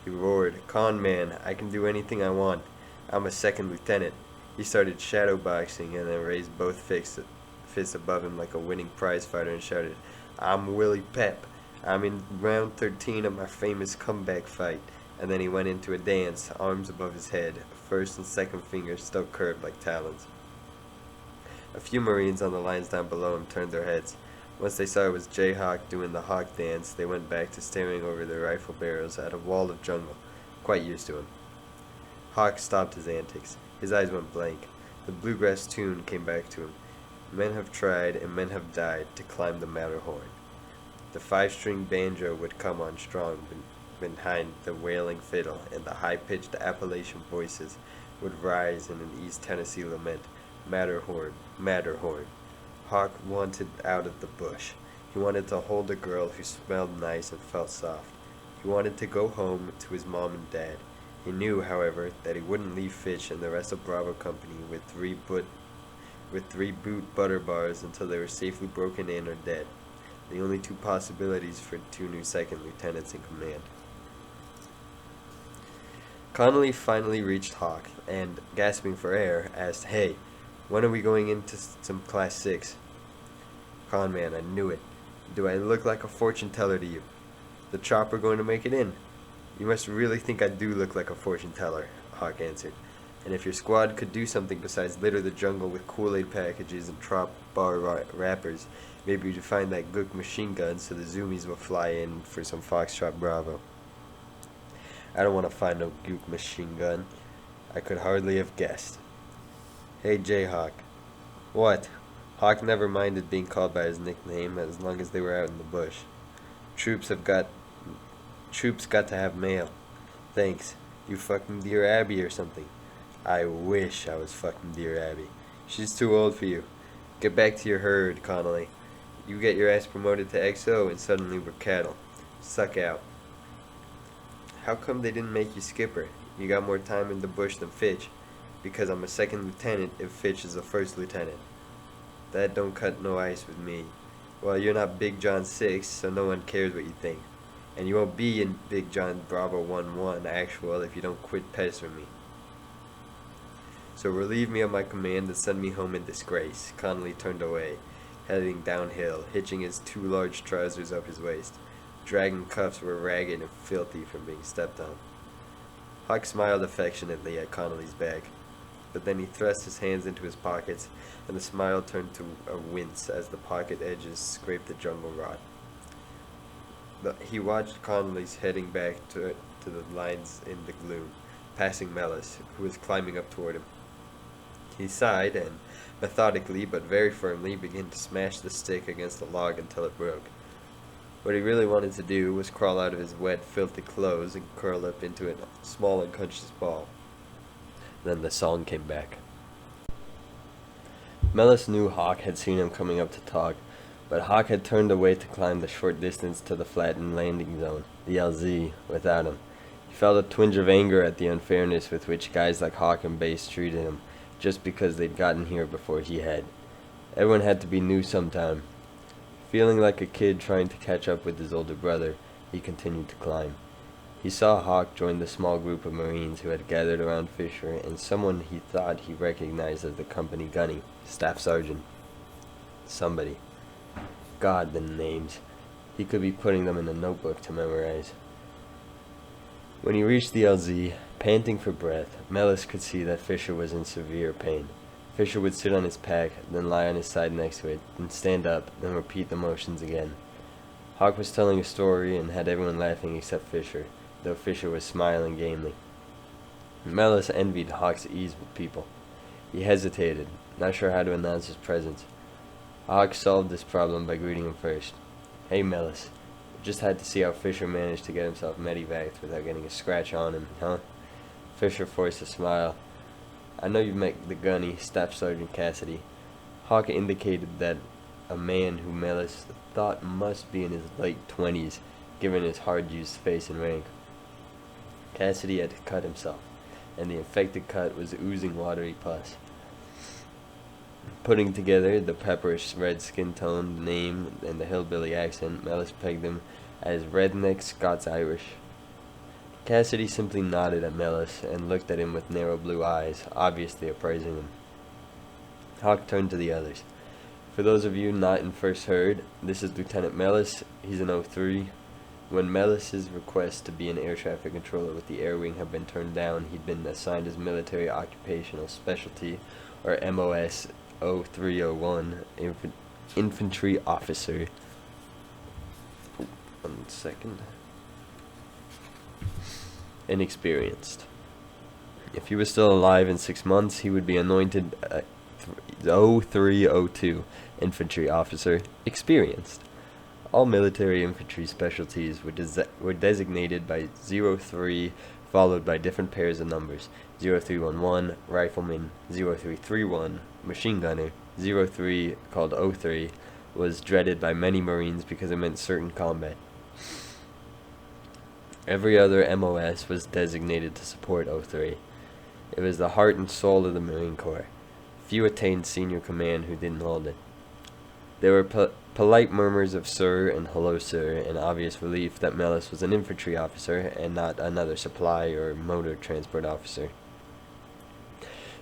He roared, Con man, I can do anything I want. I'm a second lieutenant. He started shadowboxing and then raised both fists above him like a winning prize fighter and shouted, I'm Willie Pep. I'm in round 13 of my famous comeback fight. And then he went into a dance, arms above his head, first and second fingers still curved like talons. A few Marines on the lines down below him turned their heads. Once they saw it was Jayhawk doing the Hawk dance, they went back to staring over their rifle barrels at a wall of jungle, quite used to him. Hawk stopped his antics. His eyes went blank. The bluegrass tune came back to him. Men have tried and men have died to climb the MatterHorn. The 5-string banjo would come on strong behind the wailing fiddle, and the high-pitched Appalachian voices would rise in an East Tennessee lament, Matterhorn, Matterhorn. Hawk wanted out of the bush. He wanted to hold a girl who smelled nice and felt soft. He wanted to go home to his mom and dad. He knew, however, that he wouldn't leave Fitch and the rest of Bravo Company with three boot butter bars until they were safely broken in or dead. The only two possibilities for two new second lieutenants in command. Connolly finally reached Hawk and, gasping for air, asked, Hey, when are we going into some Class 6? Conman, I knew it. Do I look like a fortune teller to you? The chopper going to make it in? You must really think I do look like a fortune teller, Hawk answered. And if your squad could do something besides litter the jungle with Kool-Aid packages and trop bar wrappers, maybe you'd find that Gook machine gun so the Zoomies will fly in for some Foxtrot Bravo. I don't want to find no Gook machine gun. I could hardly have guessed. Hey, Jayhawk. What? Hawk never minded being called by his nickname as long as they were out in the bush. Troops got to have mail. Thanks. You fucking Dear Abby or something. I wish I was fucking Dear Abby. She's too old for you. Get back to your herd, Connolly. You get your ass promoted to XO and suddenly we're cattle. Suck out. How come they didn't make you skipper? You got more time in the bush than Fitch. Because I'm a second lieutenant if Fitch is a first lieutenant. That don't cut no ice with me. Well, you're not Big John 6, so no one cares what you think. And you won't be in Big John Bravo 1-1 actual if you don't quit pestering me. So relieve me of my command and send me home in disgrace. Connolly turned away, heading downhill, hitching his too large trousers up his waist. Dragon cuffs were ragged and filthy from being stepped on. Hawk smiled affectionately at Connolly's back, but then he thrust his hands into his pockets, and the smile turned to a wince as the pocket edges scraped the jungle rot. He watched Connolly's heading back to the lines in the gloom, passing Melis, who was climbing up toward him. He sighed and, methodically but very firmly, began to smash the stick against the log until it broke. What he really wanted to do was crawl out of his wet, filthy clothes and curl up into a small, unconscious ball. Then the song came back. Mellis knew Hawk had seen him coming up to talk, but Hawk had turned away to climb the short distance to the flattened landing zone, the LZ, without him. He felt a twinge of anger at the unfairness with which guys like Hawk and Base treated him, just because they'd gotten here before he had. Everyone had to be new sometime. Feeling like a kid trying to catch up with his older brother, he continued to climb. He saw Hawk join the small group of Marines who had gathered around Fisher and someone he thought he recognized as the company gunny, Staff Sergeant. Somebody. God, the names. He could be putting them in a notebook to memorize. When he reached the LZ, panting for breath, Mellis could see that Fisher was in severe pain. Fisher would sit on his pack, then lie on his side next to it, then stand up, then repeat the motions again. Hawk was telling a story and had everyone laughing except Fisher, though Fisher was smiling gamely. Mellis envied Hawk's ease with people. He hesitated, not sure how to announce his presence. Hawk solved this problem by greeting him first. "Hey, Mellis. Just had to see how Fisher managed to get himself medevaced without getting a scratch on him, huh?" Fisher forced a smile. "I know you've met the gunny, Staff Sergeant Cassidy." Hawk indicated that a man who Mellis thought must be in his late 20s, given his hard-used face and rank. Cassidy had cut himself, and the infected cut was oozing watery pus. Putting together the pepperish red skin tone, the name, and the hillbilly accent, Mellis pegged him as redneck Scots-Irish. Cassidy simply nodded at Mellis and looked at him with narrow blue eyes, obviously appraising him. Hawk turned to the others. "For those of you not in First Herd, this is Lieutenant Mellis. He's an 03. When Mellis's request to be an air traffic controller with the Air Wing had been turned down, he'd been assigned as Military Occupational Specialty, or MOS 0301, Infantry Officer." 1 second. "Inexperienced. If he was still alive in 6 months, he would be anointed 0302, Infantry Officer, Experienced. All military infantry specialties were designated by 03, followed by different pairs of numbers. 0311, Rifleman; 0331, Machine Gunner; 03, called 03, was dreaded by many Marines because it meant certain combat. Every other MOS was designated to support 03. It was the heart and soul of the Marine Corps. Few attained senior command who didn't hold it. There were polite murmurs of sir and hello sir, and obvious relief that Mellis was an infantry officer and not another supply or motor transport officer.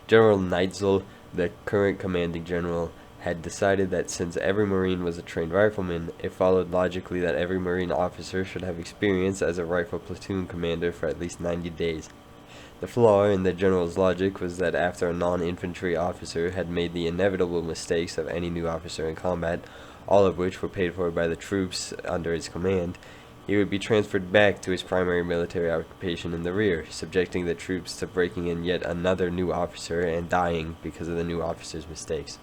General Neitzel, the current commanding general, had decided that since every Marine was a trained rifleman, it followed logically that every Marine officer should have experience as a rifle platoon commander for at least 90 days. The flaw in the general's logic was that after a non-infantry officer had made the inevitable mistakes of any new officer in combat, all of which were paid for by the troops under his command, he would be transferred back to his primary military occupation in the rear, subjecting the troops to breaking in yet another new officer and dying because of the new officer's mistakes.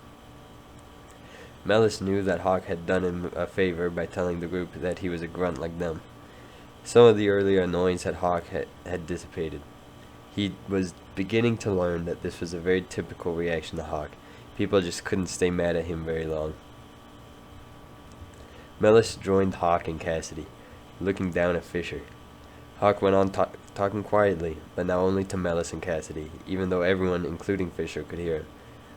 Mellis knew that Hawk had done him a favor by telling the group that he was a grunt like them. Some of the earlier annoyance at Hawk had dissipated. He was beginning to learn that this was a very typical reaction to Hawk. People just couldn't stay mad at him very long. Mellis joined Hawk and Cassidy, looking down at Fisher. Hawk went on talking quietly, but now only to Mellis and Cassidy, even though everyone, including Fisher, could hear him.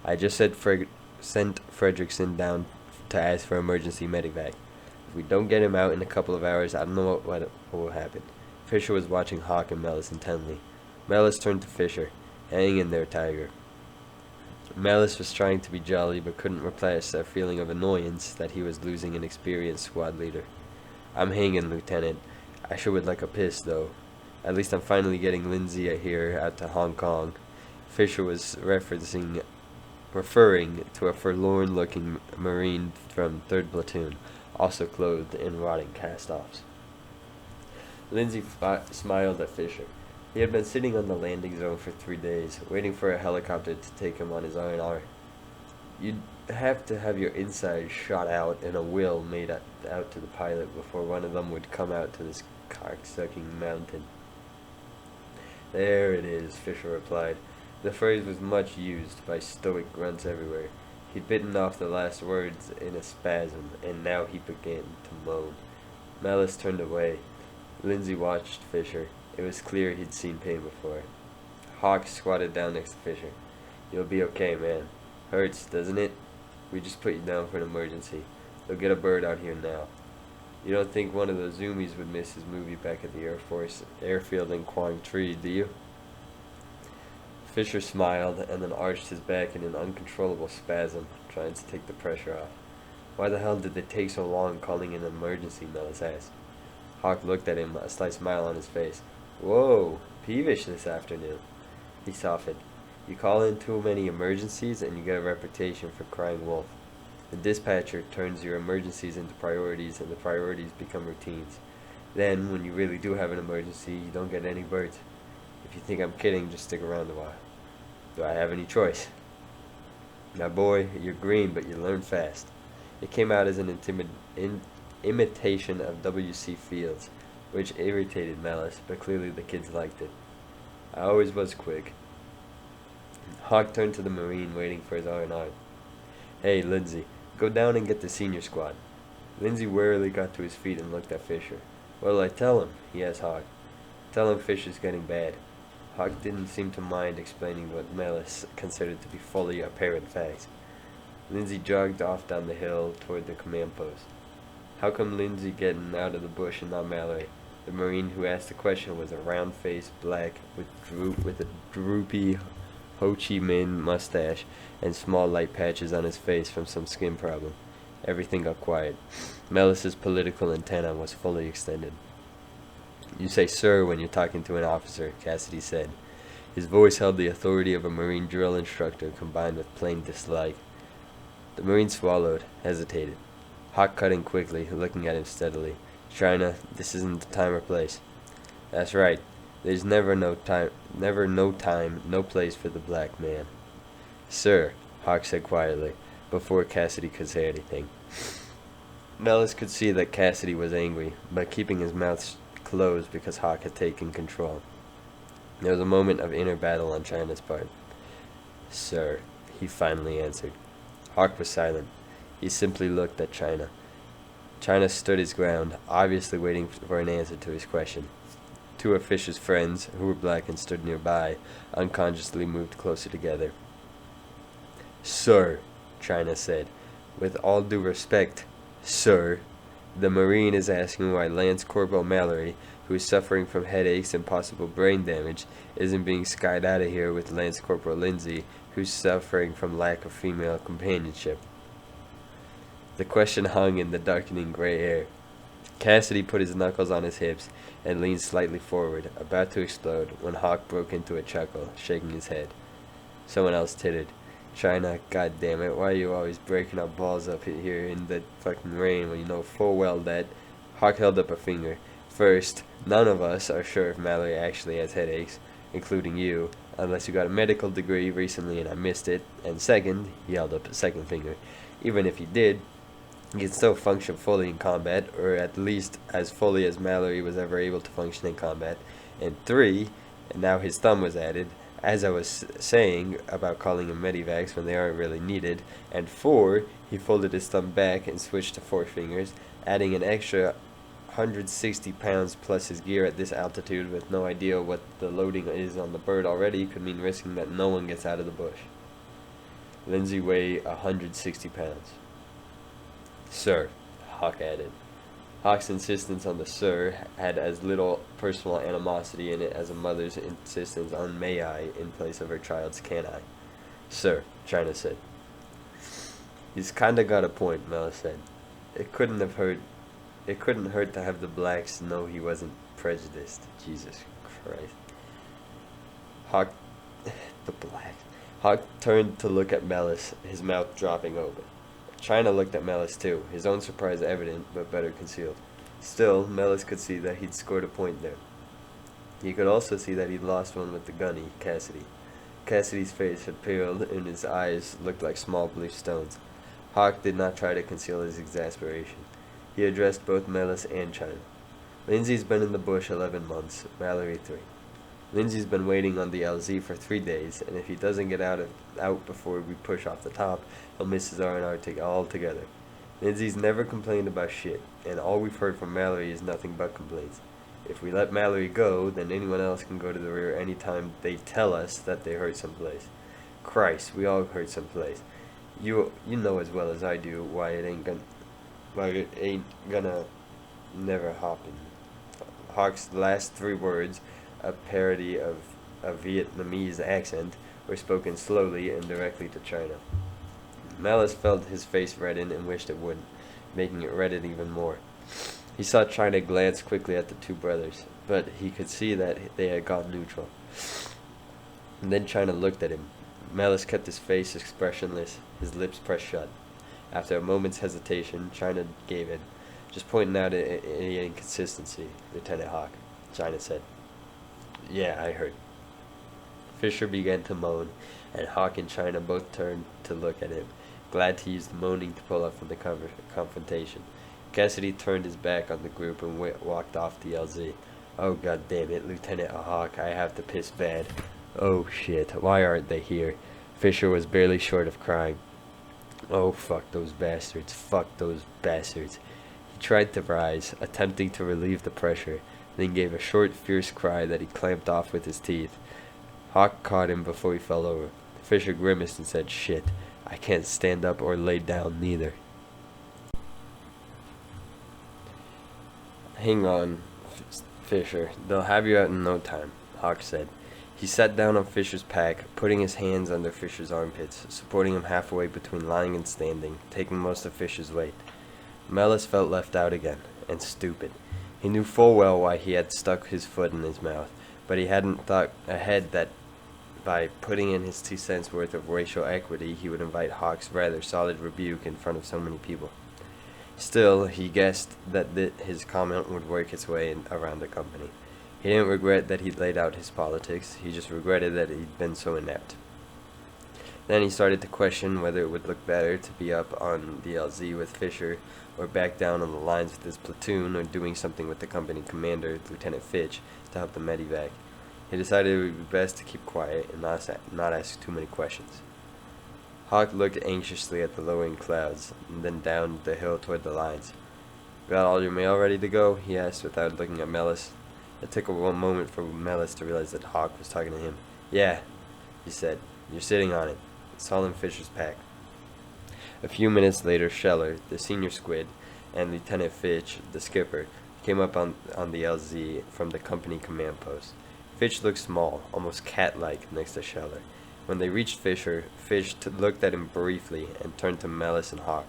"I just sent Fredrickson down to ask for emergency medevac. If we don't get him out in a couple of hours, I don't know what will happen." Fisher was watching Hawk and Mellis intently. Mellis turned to Fisher. "Hang in there, Tiger." Mellis was trying to be jolly, but couldn't repress a feeling of annoyance that he was losing an experienced squad leader. "I'm hanging, Lieutenant. I sure would like a piss, though. At least I'm finally getting Lindsay here out to Hong Kong." Fisher was referring to a forlorn-looking Marine from 3rd Platoon, also clothed in rotting cast-offs. Lindsay smiled at Fisher. He had been sitting on the landing zone for 3 days, waiting for a helicopter to take him on his R&R. "You'd have to have your insides shot out and a will made out to the pilot before one of them would come out to this cock-sucking mountain." "There it is," Fisher replied. The phrase was much used by stoic grunts everywhere. He'd bitten off the last words in a spasm, and now he began to moan. Malice turned away. Lindsay watched Fisher. It was clear he'd seen pain before. Hawk squatted down next to Fisher. "You'll be okay, man. Hurts, doesn't it? We just put you down for an emergency. They'll get a bird out here now. You don't think one of those zoomies would miss his movie back at the Air Force airfield in Quang Tri, do you?" Fisher smiled and then arched his back in an uncontrollable spasm, trying to take the pressure off. "Why the hell did they take so long calling in an emergency?" Mellis asked. Hawk looked at him, a slight smile on his face. "Whoa, peevish this afternoon." He softened. "You call in too many emergencies and you get a reputation for crying wolf. The dispatcher turns your emergencies into priorities and the priorities become routines. Then, when you really do have an emergency, you don't get any birds. If you think I'm kidding, just stick around a while. Do I have any choice?" "Now boy, you're green, but you learn fast." It came out as an imitation of W.C. Fields, which irritated Malice, but clearly the kids liked it. "I always was quick." Hawk turned to the Marine waiting for his R&R. "Hey, Lindsay, go down and get the senior squad." Lindsay wearily got to his feet and looked at Fisher. "What'll I tell him?" he asked Hawk. "Tell him Fisher's getting bad." Hawk didn't seem to mind explaining what Malice considered to be fully apparent facts. Lindsay jogged off down the hill toward the command post. "How come Lindsay getting out of the bush and not Mallory?" The Marine who asked the question was a round-faced black with a droopy Ho Chi Minh mustache and small light patches on his face from some skin problem. Everything got quiet. Malice's political antenna was fully extended. "You say sir when you're talking to an officer," Cassidy said. His voice held the authority of a Marine drill instructor combined with plain dislike. The Marine swallowed, hesitated. Hawk cut in quickly, looking at him steadily. "China, this isn't the time or place." "That's right. There's never no time, no place for the black man." "Sir," Hawk said quietly, before Cassidy could say anything. Malice could see that Cassidy was angry, but keeping his mouth closed because Hawk had taken control. There was a moment of inner battle on China's part. "Sir," he finally answered. Hawk was silent. He simply looked at China. China stood his ground, obviously waiting for an answer to his question. Two of Fisher's friends, who were black and stood nearby, unconsciously moved closer together. "Sir," China said, "with all due respect, sir, the Marine is asking why Lance Corporal Mallory, who is suffering from headaches and possible brain damage, isn't being skied out of here with Lance Corporal Lindsay, who's suffering from lack of female companionship." The question hung in the darkening gray air. Cassidy put his knuckles on his hips and leaned slightly forward, about to explode, when Hawk broke into a chuckle, shaking his head. Someone else tittered. "China, goddammit, why are you always breaking our balls up here in the fucking rain when you know full well that—" Hawk held up a finger. "First, none of us are sure if Mallory actually has headaches, including you, unless you got a medical degree recently and I missed it. And second," he held up a second finger, "even if he did, he can still function fully in combat, or at least as fully as Mallory was ever able to function in combat. And three," and now his thumb was added, "as I was saying about calling him medivacs when they aren't really needed. And four," he folded his thumb back and switched to four fingers, "adding an extra 160 pounds plus his gear at this altitude with no idea what the loading is on the bird already could mean risking that no one gets out of the bush." Lindsay weighed 160 pounds. "Sir," Hawk added. Hawk's insistence on the "sir" had as little personal animosity in it as a mother's insistence on "may I" in place of her child's "can I." "Sir," China said. "He's kinda got a point," Malice said. It couldn't hurt to have the blacks know he wasn't prejudiced. Jesus Christ. Hawk turned to look at Malice, his mouth dropping open. China looked at Malice too, his own surprise evident, but better concealed. Still, Malice could see that he'd scored a point there. He could also see that he'd lost one with the gunny, Cassidy. Cassidy's face had paled and his eyes looked like small blue stones. Hawk did not try to conceal his exasperation. He addressed both Malice and China. "Lindsay's been in the bush 11 months, Mallory 3. Lindsay's been waiting on the LZ for 3 days, and if he doesn't get out before we push off the top, he'll miss his R&R altogether. Lindsay's never complained about shit, and all we've heard from Mallory is nothing but complaints. If we let Mallory go, then anyone else can go to the rear anytime they tell us that they hurt someplace. Christ, we all hurt someplace. You know as well as I do why it ain't gonna never happen. Hawk's last 3 words, a parody of a Vietnamese accent, were spoken slowly and directly to China. Malice felt his face redden and wished it wouldn't, making it redden even more. He saw China glance quickly at the 2 brothers, but he could see that they had gone neutral. And then China looked at him. Malice kept his face expressionless, his lips pressed shut. After a moment's hesitation, China gave in, just pointing out any inconsistency. Lieutenant Hawk, China said. Yeah, I heard. Fisher began to moan, and Hawk and China both turned to look at him, glad to use the moaning to pull up from the confrontation. Cassidy turned his back on the group and walked off the LZ. Oh, god damn it, Lieutenant Hawk, I have to piss bad. Oh shit, why aren't they here? Fisher was barely short of crying. Oh, fuck those bastards, fuck those bastards. He tried to rise, attempting to relieve the pressure, then gave a short, fierce cry that he clamped off with his teeth. Hawk caught him before he fell over. Fisher grimaced and said, shit, I can't stand up or lay down neither. Hang on, Fisher, they'll have you out in no time, Hawk said. He sat down on Fisher's pack, putting his hands under Fisher's armpits, supporting him halfway between lying and standing, taking most of Fisher's weight. Malice felt left out again, and stupid. He knew full well why he had stuck his foot in his mouth, but he hadn't thought ahead that by putting in his 2 cents worth of racial equity, he would invite Hawk's rather solid rebuke in front of so many people. Still, he guessed that his comment would work its way around the company. He didn't regret that he'd laid out his politics, he just regretted that he'd been so inept. Then he started to question whether it would look better to be up on the LZ with Fisher, or back down on the lines with his platoon, or doing something with the company commander, Lieutenant Fitch, to help the medevac. He decided it would be best to keep quiet and not ask too many questions. Hawk looked anxiously at the lowering clouds, and then down the hill toward the lines. Got all your mail ready to go? He asked without looking at Malice. It took a moment for Malice to realize that Hawk was talking to him. Yeah, he said. You're sitting on it. It's all in Fisher's pack. A few minutes later, Scheller, the senior squid, and Lieutenant Fitch, the skipper, came up on the LZ from the company command post. Fitch looked small, almost cat-like, next to Scheller. When they reached Fisher, Fitch looked at him briefly and turned to Malice and Hawk.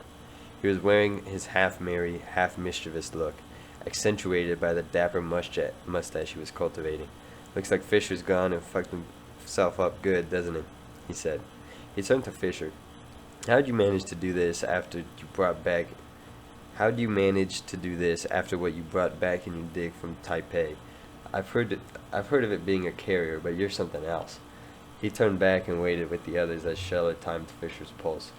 He was wearing his half-merry, half-mischievous look, accentuated by the dapper mustache he was cultivating. Looks like Fisher's gone and fucked himself up good, doesn't it? He said. He turned to Fisher. How'd you manage to do this after what you brought back in your dig from Taipei? I've heard of it being a carrier, but you're something else. He turned back and waited with the others as Scheller timed Fisher's pulse.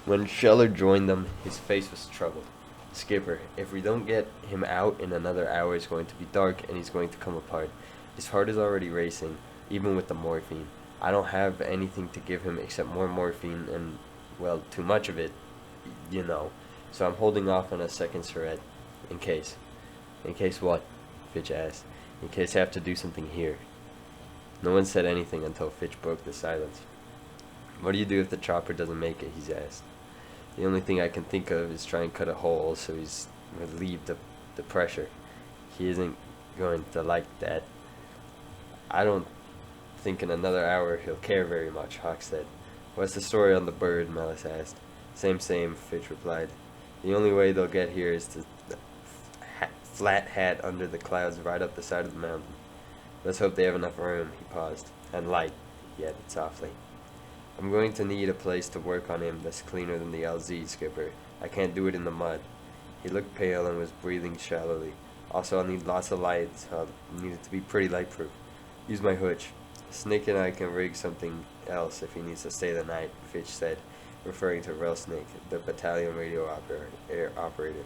When Scheller joined them, his face was troubled. Skipper, if we don't get him out in another hour, it's going to be dark and he's going to come apart. His heart is already racing, even with the morphine. I don't have anything to give him except more morphine and, well, too much of it, you know. So I'm holding off on a second syringe, in case. In case what? Fitch asked. In case I have to do something here. No one said anything until Fitch broke the silence. What do you do if the chopper doesn't make it? He asked. The only thing I can think of is try and cut a hole so he's relieved the pressure. He isn't going to like that. I don't think in another hour he'll care very much, Hawk said. What's the story on the bird? Malice asked. Same, Fitch replied. The only way they'll get here is to flat hat under the clouds right up the side of the mountain. Let's hope they have enough room, he paused. And light, he added softly. I'm going to need a place to work on him that's cleaner than the LZ, Skipper. I can't do it in the mud. He looked pale and was breathing shallowly. Also, I'll need lots of light, so I'll need it to be pretty lightproof. Use my hooch. Snake and I can rig something else if he needs to stay the night, Fitch said, referring to Rattlesnake, the battalion radio operator.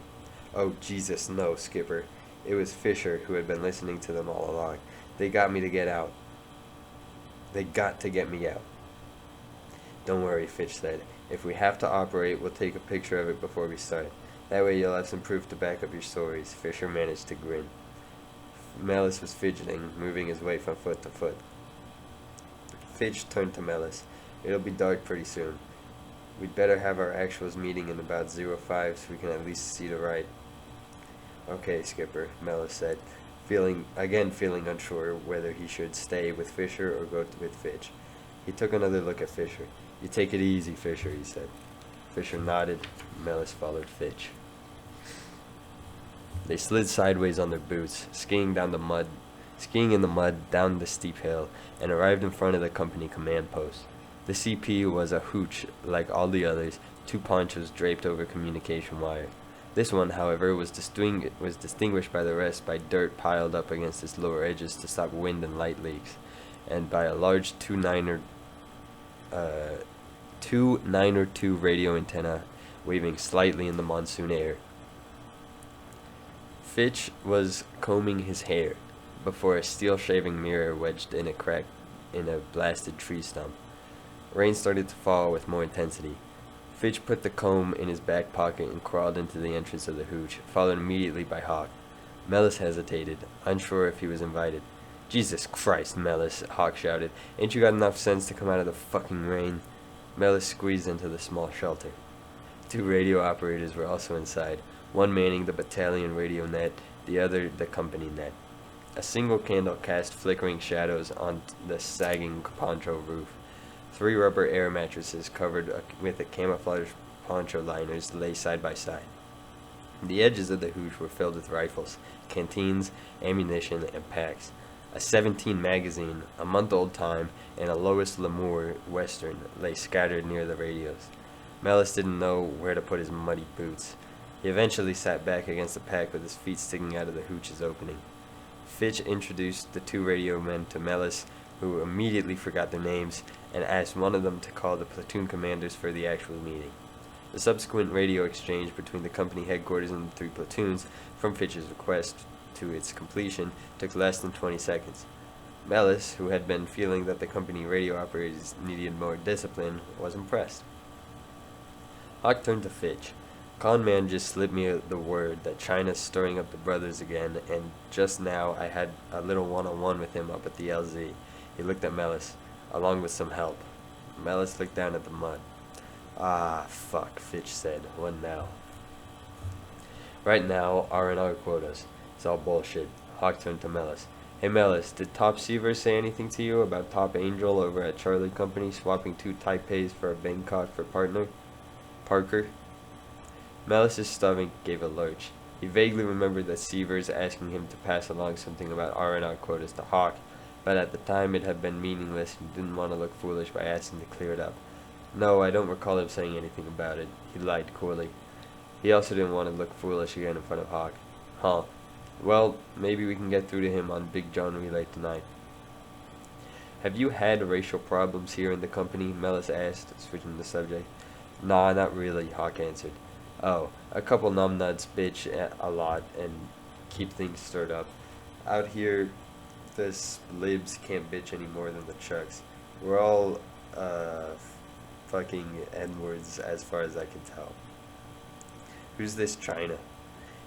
Oh, Jesus, no, Skipper. It was Fisher who had been listening to them all along. They got me to get out. They got to get me out. Don't worry, Fitch said. If we have to operate, we'll take a picture of it before we start. That way you'll have some proof to back up your stories. Fisher managed to grin. Mellis was fidgeting, moving his weight from foot to foot. Fitch turned to Mellis. It'll be dark pretty soon. We'd better have our actuals meeting in about 05 so we can at least see the ride. Okay, Skipper, Mellis said, feeling unsure whether he should stay with Fisher or go with Fitch. He took another look at Fisher. You take it easy, Fisher, he said. Fisher nodded. Mellis followed Fitch. They slid sideways on their boots, skiing in the mud down the steep hill, and arrived in front of the company command post. The CP was a hooch like all the others, 2 ponchos draped over communication wire. This one, however, was distinguished by the rest by dirt piled up against its lower edges to stop wind and light leaks, and by a large 292 radio antenna waving slightly in the monsoon air. Fitch was combing his hair before a steel shaving mirror wedged in a crack in a blasted tree stump. Rain started to fall with more intensity. Fitch put the comb in his back pocket and crawled into the entrance of the hooch, followed immediately by Hawk. Mellis hesitated, unsure if he was invited. Jesus Christ, Mellis, Hawk shouted. Ain't you got enough sense to come out of the fucking rain? Mellis squeezed into the small shelter. 2 radio operators were also inside, one manning the battalion radio net, the other the company net. A single candle cast flickering shadows on the sagging poncho roof. 3 rubber air mattresses covered with a camouflage poncho liners lay side by side. The edges of the hooch were filled with rifles, canteens, ammunition, and packs. A 17 magazine, a month-old time, and a Lois L'Amour Western lay scattered near the radios. Mellis didn't know where to put his muddy boots. He eventually sat back against the pack with his feet sticking out of the hooch's opening. Fitch introduced the 2 radio men to Mellis, who immediately forgot their names, and asked one of them to call the platoon commanders for the actual meeting. The subsequent radio exchange between the company headquarters and the 3 platoons, from Fitch's request to its completion, took less than 20 seconds. Mellis, who had been feeling that the company radio operators needed more discipline, was impressed. Hawk turned to Fitch. Con Man just slipped me the word that China's stirring up the brothers again, and just now I had a little one-on-one with him up at the LZ. He looked at Mellis, along with some help. Mellis looked down at the mud. Ah, fuck, Fitch said. What now? Right now, R&R quotas. It's all bullshit. Hawk turned to Mellis. Hey Mellis, did Top Seaver say anything to you about Top Angel over at Charlie Company swapping 2 Taipeis for a Bangkok for partner? Parker? Mellis's stomach gave a lurch. He vaguely remembered that Seavers asking him to pass along something about R&R quotas to Hawk, but at the time it had been meaningless and he didn't want to look foolish by asking to clear it up. No, I don't recall him saying anything about it. He lied coolly. He also didn't want to look foolish again in front of Hawk. Huh. Well, maybe we can get through to him on Big John Relay tonight. Have you had racial problems here in the company? Mellis asked, switching the subject. Nah, not really, Hawk answered. Oh, a couple numbnuts bitch a lot and keep things stirred up. Out here, the libs can't bitch any more than the chucks. We're all, fucking N-words as far as I can tell. Who's this China?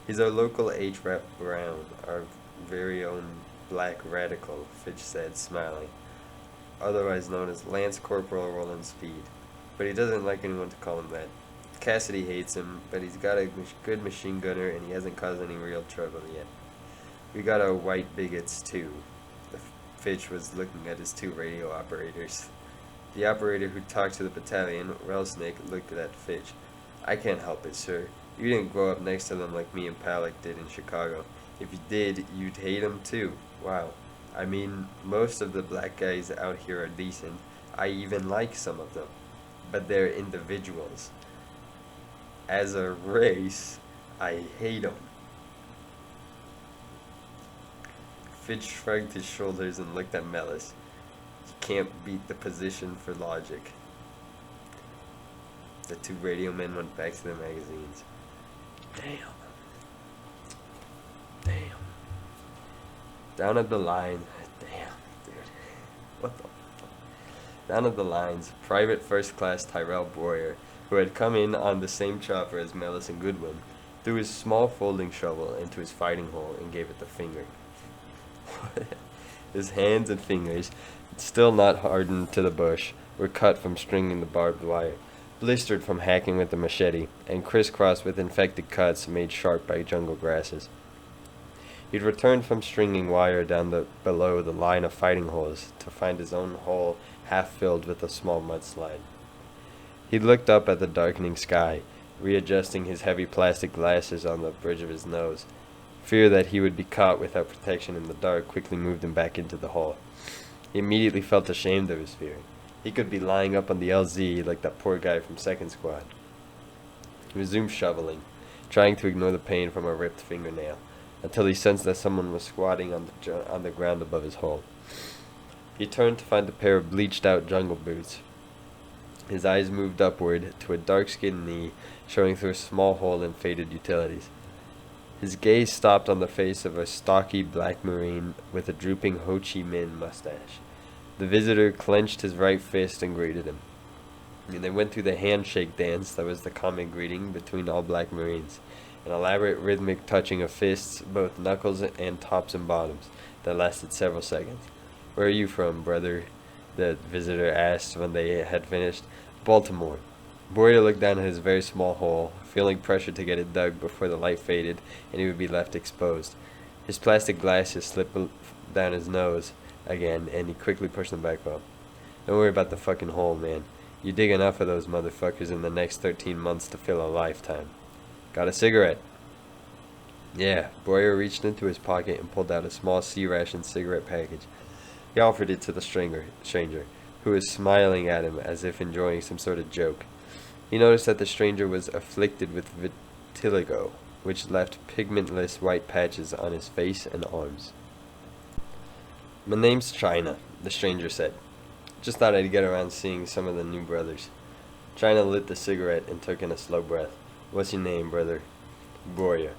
He's our local H-Rep Brown, our very own black radical, Fitch said, smiling. Otherwise known as Lance Corporal Roland Speed. But he doesn't like anyone to call him that. Cassidy hates him, but he's got a good machine gunner and he hasn't caused any real trouble yet. We got our white bigots too. Fitch was looking at his 2 radio operators. The operator who talked to the battalion, Rattlesnake, looked at Fitch. I can't help it, sir. You didn't grow up next to them like me and Palick did in Chicago. If you did, you'd hate them too. Wow. I mean, most of the black guys out here are decent. I even like some of them. But they're individuals. As a race, I hate them. Fitch shrugged his shoulders and looked at Mellis. You can't beat the position for logic. The 2 radio men went back to their magazines. Damn. Down at the line, the What the fuck? Down at the lines, Private First Class Tyrell Boyer, who had come in on the same chopper as Mellis and Goodwin, threw his small folding shovel into his fighting hole and gave it the finger. His hands and fingers, still not hardened to the bush, were cut from stringing the barbed wire, blistered from hacking with the machete, and crisscrossed with infected cuts made sharp by jungle grasses. He'd returned from stringing wire down below the line of fighting holes to find his own hole half filled with a small mudslide. He looked up at the darkening sky, readjusting his heavy plastic glasses on the bridge of his nose. Fear that he would be caught without protection in the dark quickly moved him back into the hole. He immediately felt ashamed of his fear. He could be lying up on the LZ like that poor guy from Second Squad. He resumed shoveling, trying to ignore the pain from a ripped fingernail, until he sensed that someone was squatting on the ground above his hole. He turned to find a pair of bleached-out jungle boots. His eyes moved upward to a dark-skinned knee showing through a small hole in faded utilities. His gaze stopped on the face of a stocky black Marine with a drooping Ho Chi Minh mustache. The visitor clenched his right fist and greeted him. And they went through the handshake dance that was the common greeting between all black Marines, an elaborate rhythmic touching of fists, both knuckles and tops and bottoms, that lasted several seconds. "Where are you from, brother?" the visitor asked when they had finished. "Baltimore." Boyer looked down at his very small hole, feeling pressure to get it dug before the light faded and he would be left exposed. His plastic glasses slipped down his nose again, and he quickly pushed them back up. "Don't worry about the fucking hole, man. You dig enough of those motherfuckers in the next 13 months to fill a lifetime. Got a cigarette?" "Yeah." Boyer reached into his pocket and pulled out a small C-ration cigarette package. He offered it to the stranger, who was smiling at him as if enjoying some sort of joke. He noticed that the stranger was afflicted with vitiligo, which left pigmentless white patches on his face and arms. "My name's China," the stranger said. "Just thought I'd get around seeing some of the new brothers." China lit the cigarette and took in a slow breath. "What's your name, brother?" "Boyer."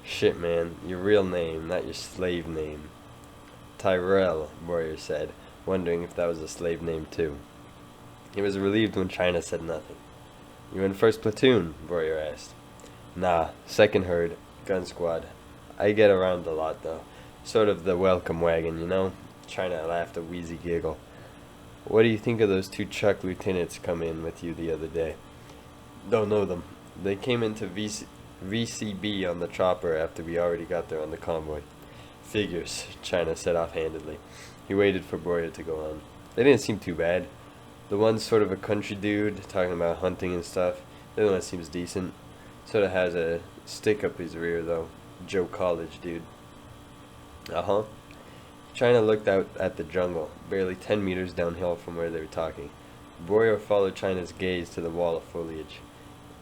"Shit, man. Your real name, not your slave name." "Tyrell," Boyer said, wondering if that was a slave name too. He was relieved when China said nothing. "You in first platoon?" Boyer asked. "Nah, second herd, gun squad. I get around a lot though. Sort of the welcome wagon, you know?" China laughed a wheezy giggle. "What do you think of those two Chuck lieutenants come in with you the other day?" "Don't know them. They came into VCB on the chopper after we already got there on the convoy." "Figures," China said offhandedly. He waited for Boyer to go on. "They didn't seem too bad. The one's sort of a country dude, talking about hunting and stuff. The other one seems decent. Sort of has a stick up his rear, though. Joe College dude." "Uh-huh." China looked out at the jungle, barely 10 meters downhill from where they were talking. Boyer followed China's gaze to the wall of foliage.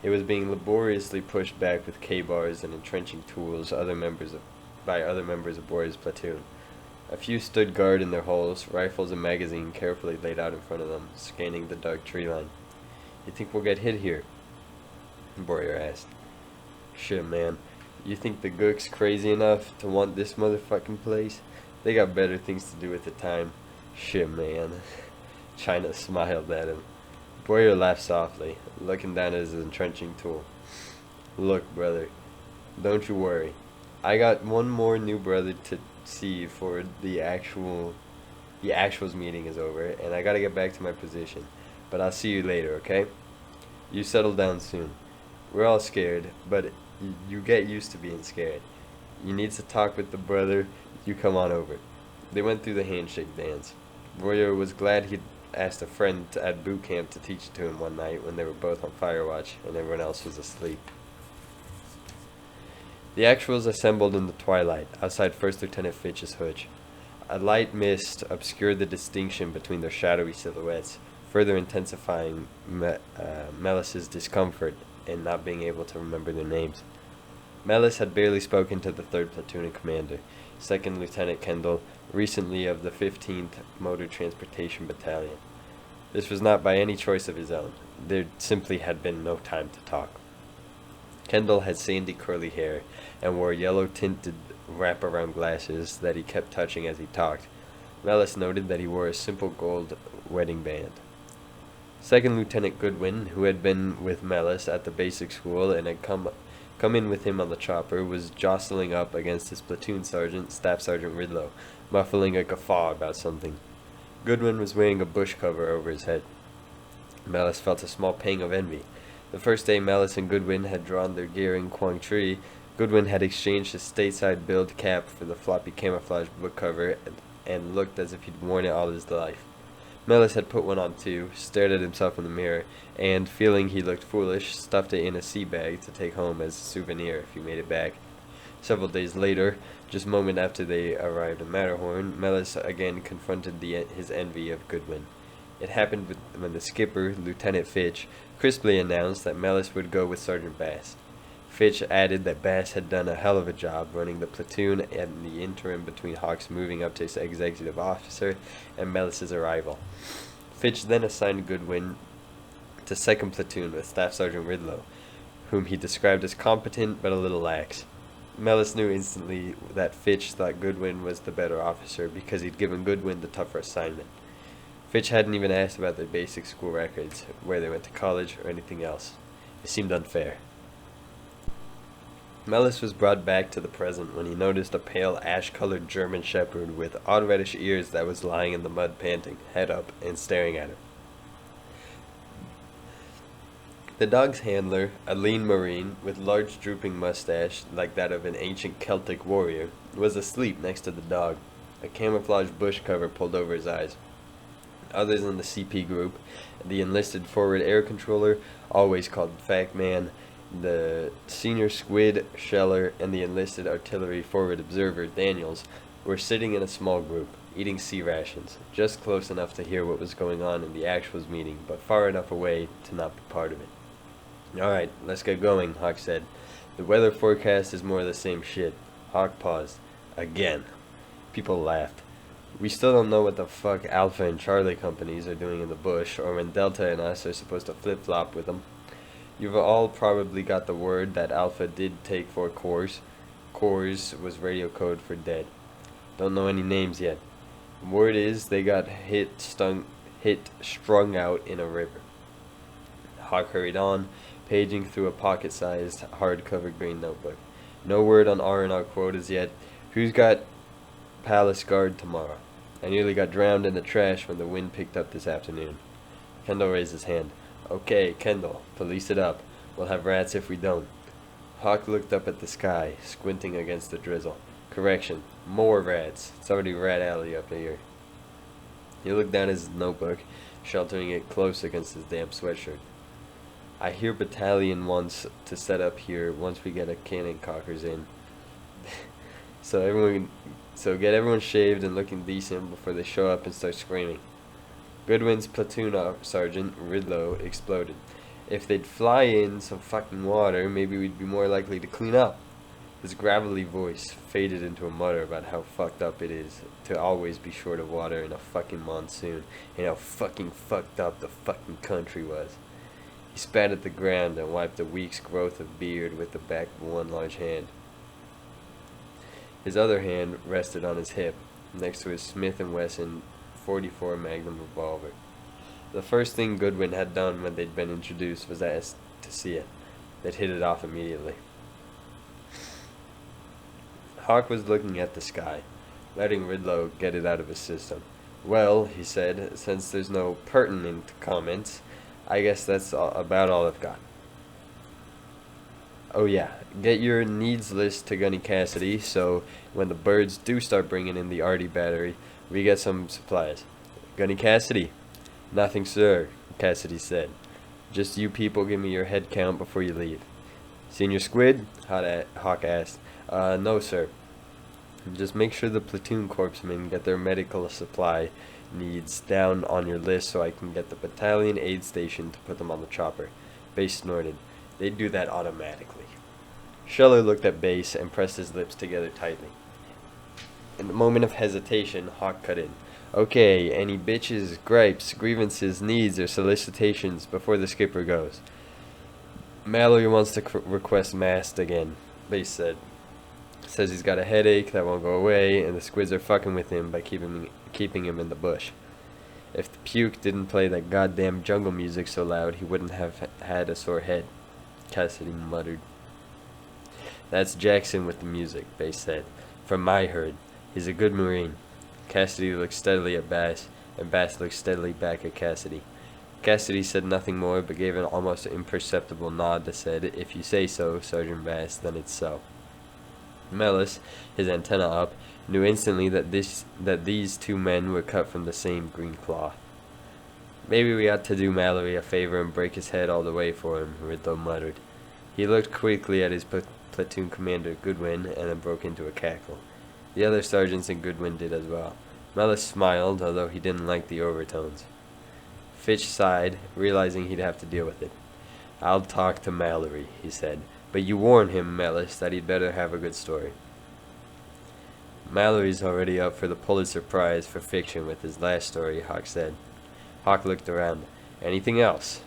It was being laboriously pushed back with K-bars and entrenching tools by other members of Boyer's platoon. A few stood guard in their holes, rifles and magazine carefully laid out in front of them, scanning the dark tree line. "You think we'll get hit here?" Boyer asked. "Shit, man. You think the Gook's crazy enough to want this motherfucking place? They got better things to do with the time." "Shit, man." China smiled at him. Boyer laughed softly, looking down at his entrenching tool. "Look, brother, don't you worry. I got one more new brother to see before the actuals meeting is over, and I gotta get back to my position. But I'll see you later, okay? You settle down soon. We're all scared, but you get used to being scared. You need to talk with the brother, you come on over." They went through the handshake dance. Boyer was glad he'd asked a friend at boot camp to teach it to him one night when they were both on fire watch and everyone else was asleep. The actuals assembled in the twilight, outside First Lieutenant Fitch's hutch. A light mist obscured the distinction between their shadowy silhouettes, further intensifying Mellis's discomfort in not being able to remember their names. Mellis had barely spoken to the 3rd Platoon commander, 2nd Lieutenant Kendall, recently of the 15th Motor Transportation Battalion. This was not by any choice of his own. There simply had been no time to talk. Kendall had sandy curly hair and wore yellow-tinted wraparound glasses that he kept touching as he talked. Mellis noted that he wore a simple gold wedding band. Second Lieutenant Goodwin, who had been with Mellis at the basic school and had come in with him on the chopper, was jostling up against his platoon sergeant, Staff Sergeant Ridlow, muffling a guffaw about something. Goodwin was wearing a bush cover over his head. Mellis felt a small pang of envy. The first day Mellis and Goodwin had drawn their gear in Quang Tri, Goodwin had exchanged his stateside build cap for the floppy camouflage book cover and looked as if he'd worn it all his life. Mellis had put one on too, stared at himself in the mirror, and, feeling he looked foolish, stuffed it in a sea bag to take home as a souvenir if he made it back. Several days later, just a moment after they arrived at MatterHorn, Mellis again confronted his envy of Goodwin. It happened when the skipper, Lieutenant Fitch, crisply announced that Mellis would go with Sergeant Bass. Fitch added that Bass had done a hell of a job running the platoon in the interim between Hawk's moving up to executive officer and Mellis's arrival. Fitch then assigned Goodwin to 2nd Platoon with Staff Sergeant Ridlow, whom he described as competent but a little lax. Mellis knew instantly that Fitch thought Goodwin was the better officer because he'd given Goodwin the tougher assignment. Fitch hadn't even asked about their basic school records, where they went to college, or anything else. It seemed unfair. Mellis was brought back to the present when he noticed a pale ash-colored German shepherd with odd reddish ears that was lying in the mud panting, head up, and staring at him. The dog's handler, a lean marine with large drooping mustache like that of an ancient Celtic warrior, was asleep next to the dog, a camouflage bush cover pulled over his eyes. Others in the CP group, the enlisted forward air controller, always called Fact Man, the senior squid, Scheller, and the enlisted artillery forward observer, Daniels, were sitting in a small group, eating sea rations, just close enough to hear what was going on in the actuals meeting, but far enough away to not be part of it. "Alright, let's get going," Hawk said. "The weather forecast is more of the same shit." Hawk paused. Again. People laughed. "We still don't know what the fuck Alpha and Charlie companies are doing in the bush, or when Delta and us are supposed to flip-flop with them. You've all probably got the word that Alpha did take 4 cores. Cores was radio code for dead. Don't know any names yet. Word is they got strung out in a river." Hawk hurried on, paging through a pocket-sized, hard-covered green notebook. "No word on R&R quotas yet. Who's got Palace Guard tomorrow? I nearly got drowned in the trash when the wind picked up this afternoon." Kendall raised his hand. "Okay, Kendall, police it up. We'll have rats if we don't." Hawk looked up at the sky, squinting against the drizzle. "Correction, more rats. It's already rat alley up here." He looked down at his notebook, sheltering it close against his damp sweatshirt. "I hear battalion wants to set up here once we get a cannon cockers in. So get everyone shaved and looking decent before they show up and start screaming." Goodwin's platoon sergeant, Ridlow, exploded. "If they'd fly in some fucking water, maybe we'd be more likely to clean up." His gravelly voice faded into a mutter about how fucked up it is to always be short of water in a fucking monsoon, and how fucking fucked up the fucking country was. He spat at the ground and wiped a week's growth of beard with the back of one large hand. His other hand rested on his hip, next to his Smith & Wesson .44 Magnum revolver. The first thing Goodwin had done when they'd been introduced was ask to see it. They'd hit it off immediately. Hawk was looking at the sky, letting Ridlow get it out of his system. "Well," he said, "since there's no pertinent comments, I guess that's about all I've got. Oh yeah, get your needs list to Gunny Cassidy, so when the birds do start bringing in the arty battery, we get some supplies." "Gunny Cassidy?" "Nothing, sir," Cassidy said. "Just you people give me your head count before you leave." "Senior Squid?" Hawk asked. No, sir. Just make sure the platoon corpsmen get their medical supply needs down on your list so I can get the battalion aid station to put them on the chopper." Base snorted. "They'd do that automatically." Scheller looked at Base and pressed his lips together tightly. In a moment of hesitation, Hawk cut in. "Okay, any bitches, gripes, grievances, needs, or solicitations before the skipper goes?" "Mallory wants to request mast again," Base said. Says he's got a headache that won't go away, and the squids are fucking with him by keeping him in the bush. If the puke didn't play that goddamn jungle music so loud, he wouldn't have had a sore head, Cassidy muttered. That's Jackson with the music, Bass said. From my herd. He's a good Marine. Cassidy looked steadily at Bass, and Bass looked steadily back at Cassidy. Cassidy said nothing more, but gave an almost imperceptible nod that said, If you say so, Sergeant Bass, then it's so. Mellis, his antenna up, knew instantly that these two men were cut from the same green cloth. Maybe we ought to do Mallory a favor and break his head all the way for him, Ridlow muttered. He looked quickly at his platoon commander, Goodwin, and then broke into a cackle. The other sergeants and Goodwin did as well. Mellis smiled, although he didn't like the overtones. Fitch sighed, realizing he'd have to deal with it. I'll talk to Mallory, he said, but you warn him, Mellis, that he'd better have a good story. Mallory's already up for the Pulitzer Prize for fiction with his last story, Hawk said. Hawk looked around. Anything else?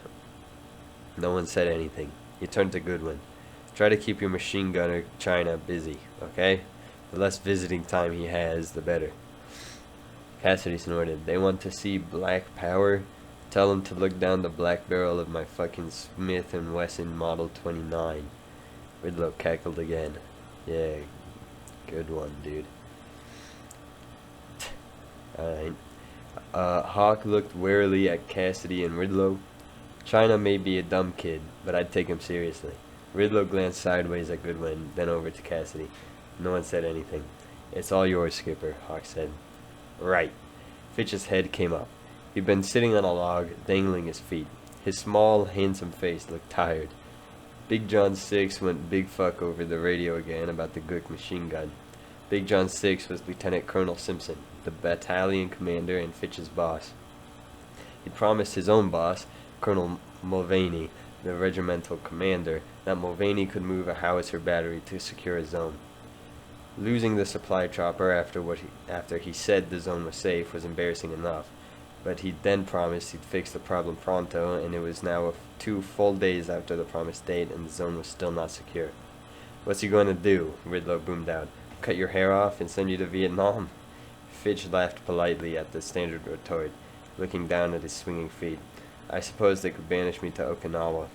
No one said anything. He turned to Goodwin. Try to keep your machine gunner, China, busy, okay? The less visiting time he has, the better. Cassidy snorted. They want to see black power? Tell them to look down the black barrel of my fucking Smith & Wesson Model 29. Ridlow cackled again. Yeah, good one, dude. Alright. Hawk looked warily at Cassidy and Ridlow. China may be a dumb kid, but I'd take him seriously. Ridlow glanced sideways at Goodwin, then over to Cassidy. No one said anything. It's all yours, Skipper, Hawk said. Right. Fitch's head came up. He'd been sitting on a log, dangling his feet. His small, handsome face looked tired. Big John 6 went big fuck over the radio again about the Gook machine gun. Big John 6 was Lieutenant Colonel Simpson, the battalion commander and Fitch's boss. He'd promised his own boss, Colonel Mulvaney, the regimental commander, that Mulvaney could move a howitzer battery to secure a zone. Losing the supply chopper after he said the zone was safe was embarrassing enough, but he'd then promised he'd fix the problem pronto, and it was now 2 full days after the promised date, and the zone was still not secure. What's he going to do? Ridlow boomed out. Cut your hair off and send you to Vietnam? Fitch laughed politely at the standard retort, looking down at his swinging feet. I suppose they could banish me to Okinawa.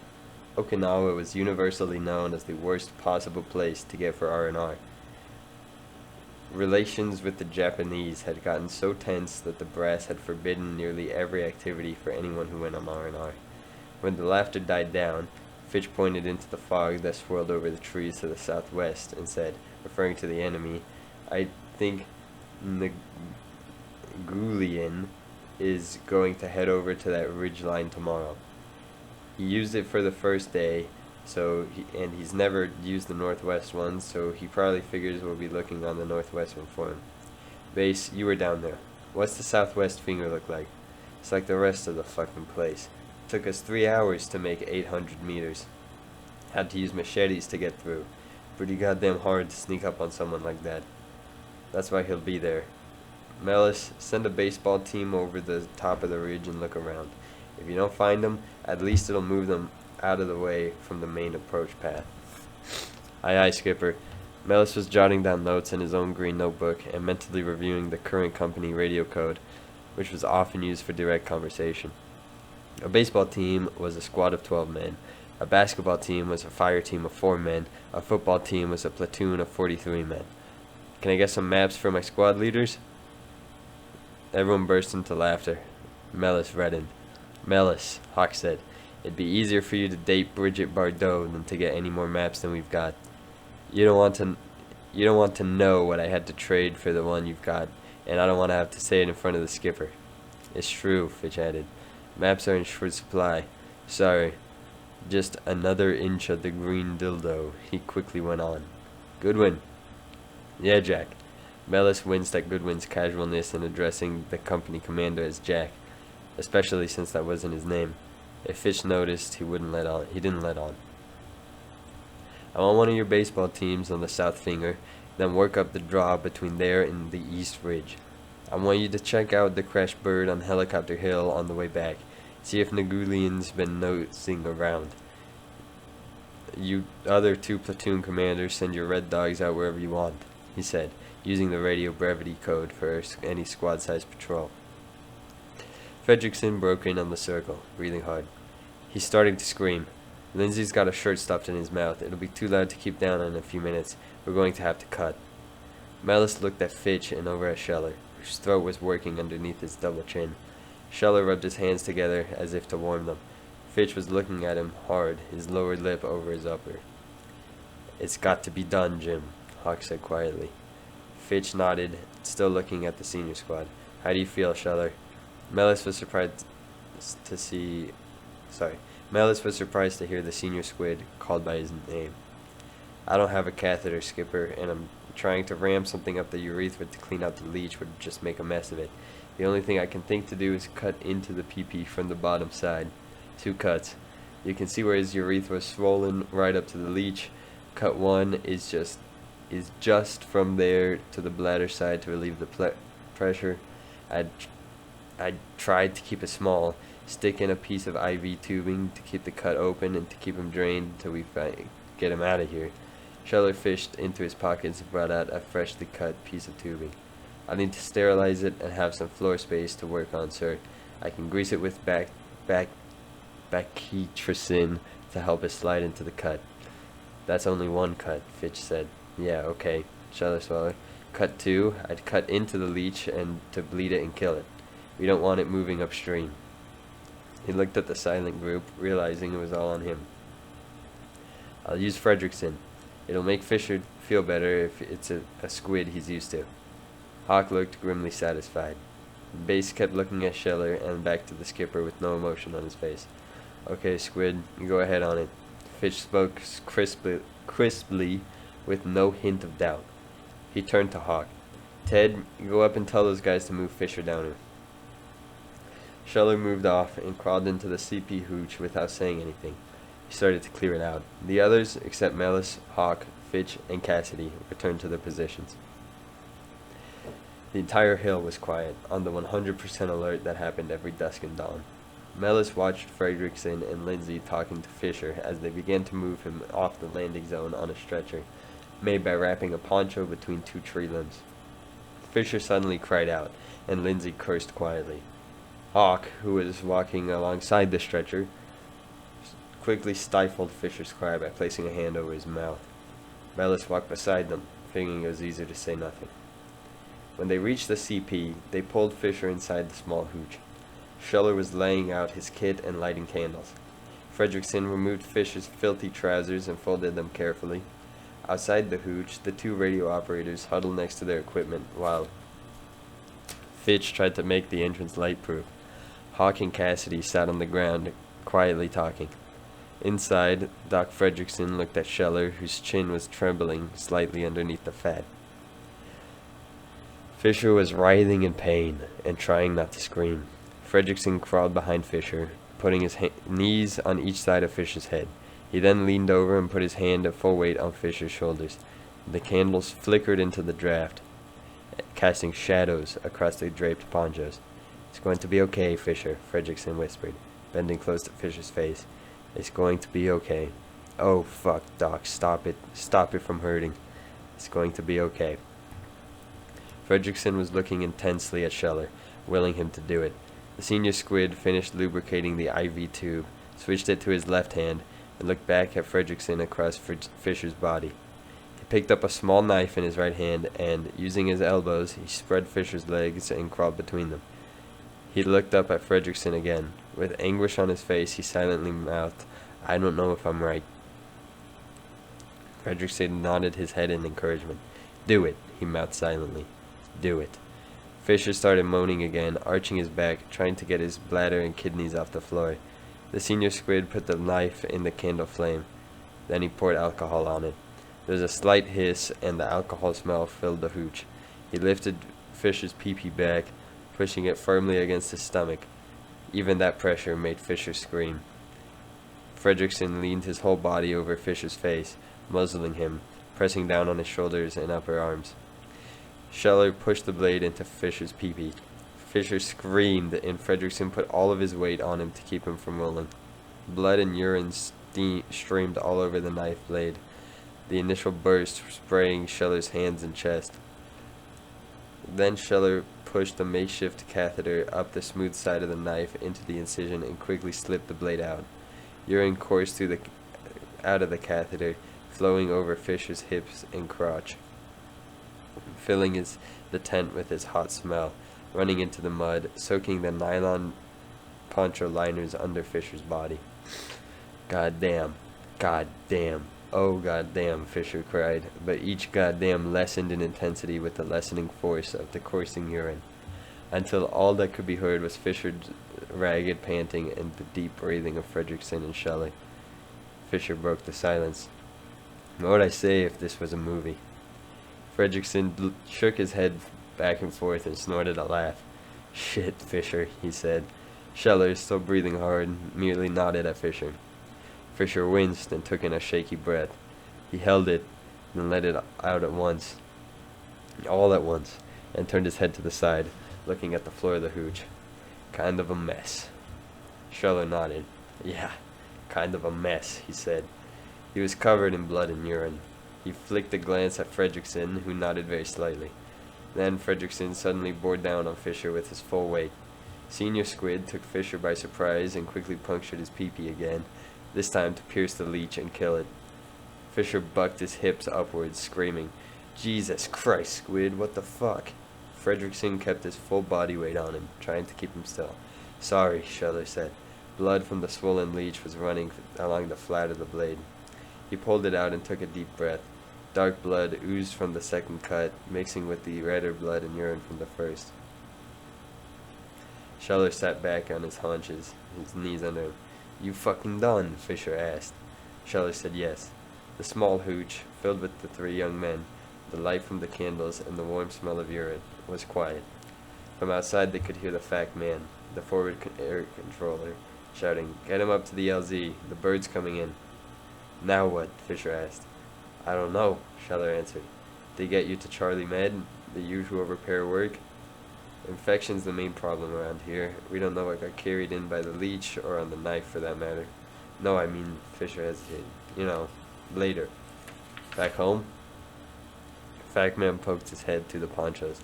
Okinawa was universally known as the worst possible place to get for R&R. Relations with the Japanese had gotten so tense that the brass had forbidden nearly every activity for anyone who went on R&R. When the laughter died down, Fitch pointed into the fog that swirled over the trees to the southwest and said, referring to the enemy, I think Nguyen is going to head over to that ridge line tomorrow. He used it for the first day, and he's never used the northwest one, so he probably figures we'll be looking on the northwest one for him. Base, you were down there. What's the southwest finger look like? It's like the rest of the fucking place. Took us 3 hours to make 800 meters. Had to use machetes to get through. Pretty goddamn hard to sneak up on someone like that. That's why he'll be there. Mellis, send a baseball team over the top of the ridge and look around. If you don't find them, at least it'll move them out of the way from the main approach path. Aye, aye, Skipper. Mellis was jotting down notes in his own green notebook and mentally reviewing the current company radio code, which was often used for direct conversation. A baseball team was a squad of 12 men. A basketball team was a fire team of 4 men. A football team was a platoon of 43 men. Can I get some maps for my squad leaders? Everyone burst into laughter. Mellis reddened. Mellis, Hawk said, it'd be easier for you to date Bridget Bardot than to get any more maps than we've got. You don't want to know what I had to trade for the one you've got, and I don't want to have to say it in front of the skipper. It's true, Fitch added. Maps are in short supply. Sorry. Just another inch of the green dildo, he quickly went on. Goodwin. Yeah, Jack. Mellis winced at Goodwin's casualness in addressing the company commander as Jack, especially since that wasn't his name. If Fitch noticed, he didn't let on. I want one of your baseball teams on the south finger, then work up the draw between there and the east ridge. I want you to check out the crashed bird on Helicopter Hill on the way back. See if Nguyen's been nosing around. You other two platoon commanders send your red dogs out wherever you want, he said, using the radio brevity code for any squad-sized patrol. Fredrickson broke in on the circle, breathing hard. He's starting to scream. Lindsay's got a shirt stuffed in his mouth. It'll be too loud to keep down in a few minutes. We're going to have to cut. Mellis looked at Fitch and over at Scheller, whose throat was working underneath his double chin. Scheller rubbed his hands together as if to warm them. Fitch was looking at him hard, his lower lip over his upper. It's got to be done, Jim, Hawk said quietly. Fitch nodded, still looking at the senior squad. How do you feel, Scheller? Mellis was surprised to hear the senior squid called by his name. I don't have a catheter, Skipper, and I'm trying to ram something up the urethra to clean out the leech would just make a mess of it. The only thing I can think to do is cut into the PP from the bottom side. 2 cuts. You can see where his urethra is swollen right up to the leech. Cut 1 is just from there to the bladder side to relieve the pressure. I tried to keep it small. Stick in a piece of IV tubing to keep the cut open and to keep him drained until we get him out of here. Scheller fished into his pockets and brought out a freshly cut piece of tubing. I need to sterilize it and have some floor space to work on, sir. I can grease it with bactricin to help it slide into the cut. That's only 1 cut, Fitch said. Yeah, okay, Scheller swallowed. Cut 2, I'd cut into the leech and to bleed it and kill it. We don't want it moving upstream. He looked at the silent group, realizing it was all on him. I'll use Fredrickson. It'll make Fisher feel better if it's a squid he's used to. Hawk looked grimly satisfied. Base kept looking at Scheller and back to the skipper with no emotion on his face. Okay, Squid, you go ahead on it. Fitch spoke crisply with no hint of doubt. He turned to Hawk. Ted, you go up and tell those guys to move Fisher down here. Scheller moved off and crawled into the CP hooch without saying anything. He started to clear it out. The others, except Mellis, Hawk, Fitch, and Cassidy, returned to their positions. The entire hill was quiet, on the 100% alert that happened every dusk and dawn. Mellis watched Fredrickson and Lindsay talking to Fisher as they began to move him off the landing zone on a stretcher, made by wrapping a poncho between 2 tree limbs. Fisher suddenly cried out, and Lindsay cursed quietly. Hawk, who was walking alongside the stretcher, quickly stifled Fisher's cry by placing a hand over his mouth. Mellis walked beside them, figuring it was easier to say nothing. When they reached the CP, they pulled Fisher inside the small hooch. Scheller was laying out his kit and lighting candles. Fredrickson removed Fisher's filthy trousers and folded them carefully. Outside the hooch, the 2 radio operators huddled next to their equipment while Fitch tried to make the entrance light-proof. Hawk and Cassidy sat on the ground, quietly talking. Inside, Doc Fredrickson looked at Scheller, whose chin was trembling slightly underneath the fat. Fisher was writhing in pain and trying not to scream. Fredrickson crawled behind Fisher, putting his knees on each side of Fisher's head. He then leaned over and put his hand at full weight on Fisher's shoulders. The candles flickered into the draft, casting shadows across the draped ponchos. It's going to be okay, Fisher, Fredrickson whispered, bending close to Fisher's face. It's going to be okay. Oh, fuck, Doc, stop it. Stop it from hurting. It's going to be okay. Fredrickson was looking intensely at Scheller, willing him to do it. The senior squid finished lubricating the IV tube, switched it to his left hand, and looked back at Fredrickson across Fisher's body. He picked up a small knife in his right hand and, using his elbows, he spread Fisher's legs and crawled between them. He looked up at Fredrickson again. With anguish on his face, he silently mouthed, I don't know if I'm right. Fredrickson nodded his head in encouragement. Do it, he mouthed silently. Do it. Fisher started moaning again, arching his back, trying to get his bladder and kidneys off the floor. The senior squid put the knife in the candle flame. Then he poured alcohol on it. There was a slight hiss, and the alcohol smell filled the hooch. He lifted Fisher's pee-pee back, pushing it firmly against his stomach. Even that pressure made Fisher scream. Fredrickson leaned his whole body over Fisher's face, muzzling him, pressing down on his shoulders and upper arms. Scheller pushed the blade into Fisher's pee-pee. Fisher screamed, and Fredrickson put all of his weight on him to keep him from rolling. Blood and urine streamed all over the knife blade, the initial burst spraying Scheller's hands and chest. Then Scheller pushed the makeshift catheter up the smooth side of the knife into the incision and quickly slipped the blade out. Urine coursed out of the catheter, flowing over Fisher's hips and crotch, filling the tent with its hot smell, running into the mud, soaking the nylon poncho liners under Fisher's body. "Goddamn, goddamn, oh goddamn," Fisher cried, but each goddamn lessened in intensity with the lessening force of the coursing urine, until all that could be heard was Fisher's ragged panting and the deep breathing of Fredrickson and Shelley. Fisher broke the silence. "What would I say if this was a movie?" Fredrickson shook his head back and forth and snorted a laugh. "Shit, Fisher," he said. Scheller, still breathing hard, merely nodded at Fisher. Fisher winced and took in a shaky breath. He held it, then let it out at once, all at once, and turned his head to the side, looking at the floor of the hooch. "Kind of a mess." Scheller nodded. "Yeah, kind of a mess," he said. He was covered in blood and urine. He flicked a glance at Fredrickson, who nodded very slightly. Then Fredrickson suddenly bore down on Fisher with his full weight. Senior Squid took Fisher by surprise and quickly punctured his pee-pee again, this time to pierce the leech and kill it. Fisher bucked his hips upwards, screaming, "Jesus Christ, Squid, what the fuck?" Fredrickson kept his full body weight on him, trying to keep him still. "Sorry," Scheller said. Blood from the swollen leech was running along the flat of the blade. He pulled it out and took a deep breath. Dark blood oozed from the second cut, mixing with the redder blood and urine from the first. Scheller sat back on his haunches, his knees under him. "You fucking done?" Fisher asked. Scheller said yes. The small hooch, filled with the three young men, the light from the candles, and the warm smell of urine, was quiet. From outside they could hear the fat man, the forward air controller, shouting, "Get him up to the LZ, the bird's coming in." "Now what?" Fisher asked. "I don't know," Scheller answered. "They get you to Charlie Med, the usual repair work?" "Infection's the main problem around here. We don't know what got carried in by the leech, or on the knife for that matter." "No, I mean," Fisher hesitated. "You know, later." "Back home?" Fat man poked his head through the ponchos.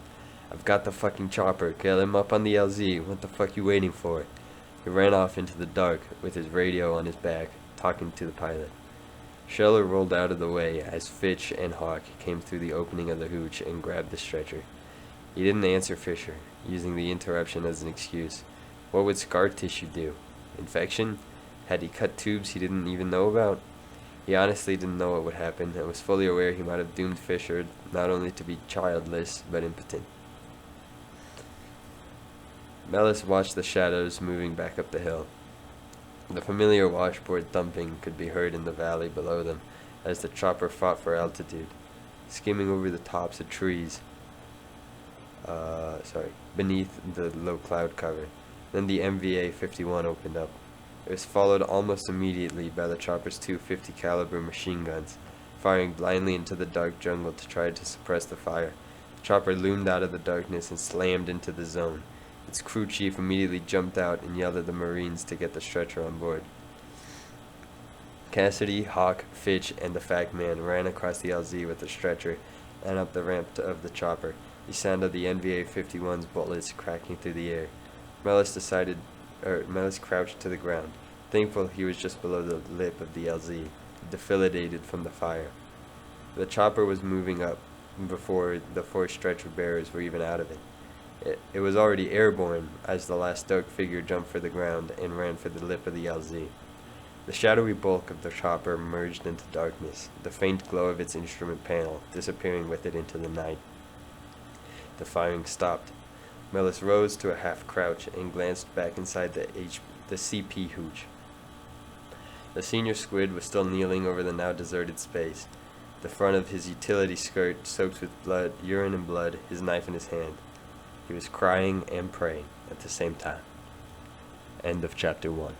"I've got the fucking chopper. Get him up on the LZ. What the fuck you waiting for?" He ran off into the dark, with his radio on his back, talking to the pilot. Scheller rolled out of the way as Fitch and Hawk came through the opening of the hooch and grabbed the stretcher. He didn't answer Fisher, using the interruption as an excuse. What would scar tissue do? Infection? Had he cut tubes he didn't even know about? He honestly didn't know what would happen, and was fully aware he might have doomed Fisher not only to be childless, but impotent. Mellis watched the shadows moving back up the hill. The familiar washboard thumping could be heard in the valley below them, as the chopper fought for altitude, skimming over the tops of trees, beneath the low cloud cover. Then the MVA-51 opened up. It was followed almost immediately by the chopper's two .50 caliber machine guns, firing blindly into the dark jungle to try to suppress the fire. The chopper loomed out of the darkness and slammed into the zone. Its crew chief immediately jumped out and yelled at the Marines to get the stretcher on board. Cassidy, Hawk, Fitch, and the fat man ran across the LZ with the stretcher and up the ramp of the chopper, the sound of the NVA-51's bullets cracking through the air. Mellis crouched to the ground, thankful he was just below the lip of the LZ, defibrillated from the fire. The chopper was moving up before the four stretcher bearers were even out of it. It was already airborne as the last dark figure jumped for the ground and ran for the lip of the LZ. The shadowy bulk of the chopper merged into darkness, the faint glow of its instrument panel disappearing with it into the night. The firing stopped. Mellis rose to a half-crouch and glanced back inside the CP hooch. The senior squid was still kneeling over the now deserted space, the front of his utility skirt soaked with blood, urine and blood, his knife in his hand. He was crying and praying at the same time. End of chapter 1.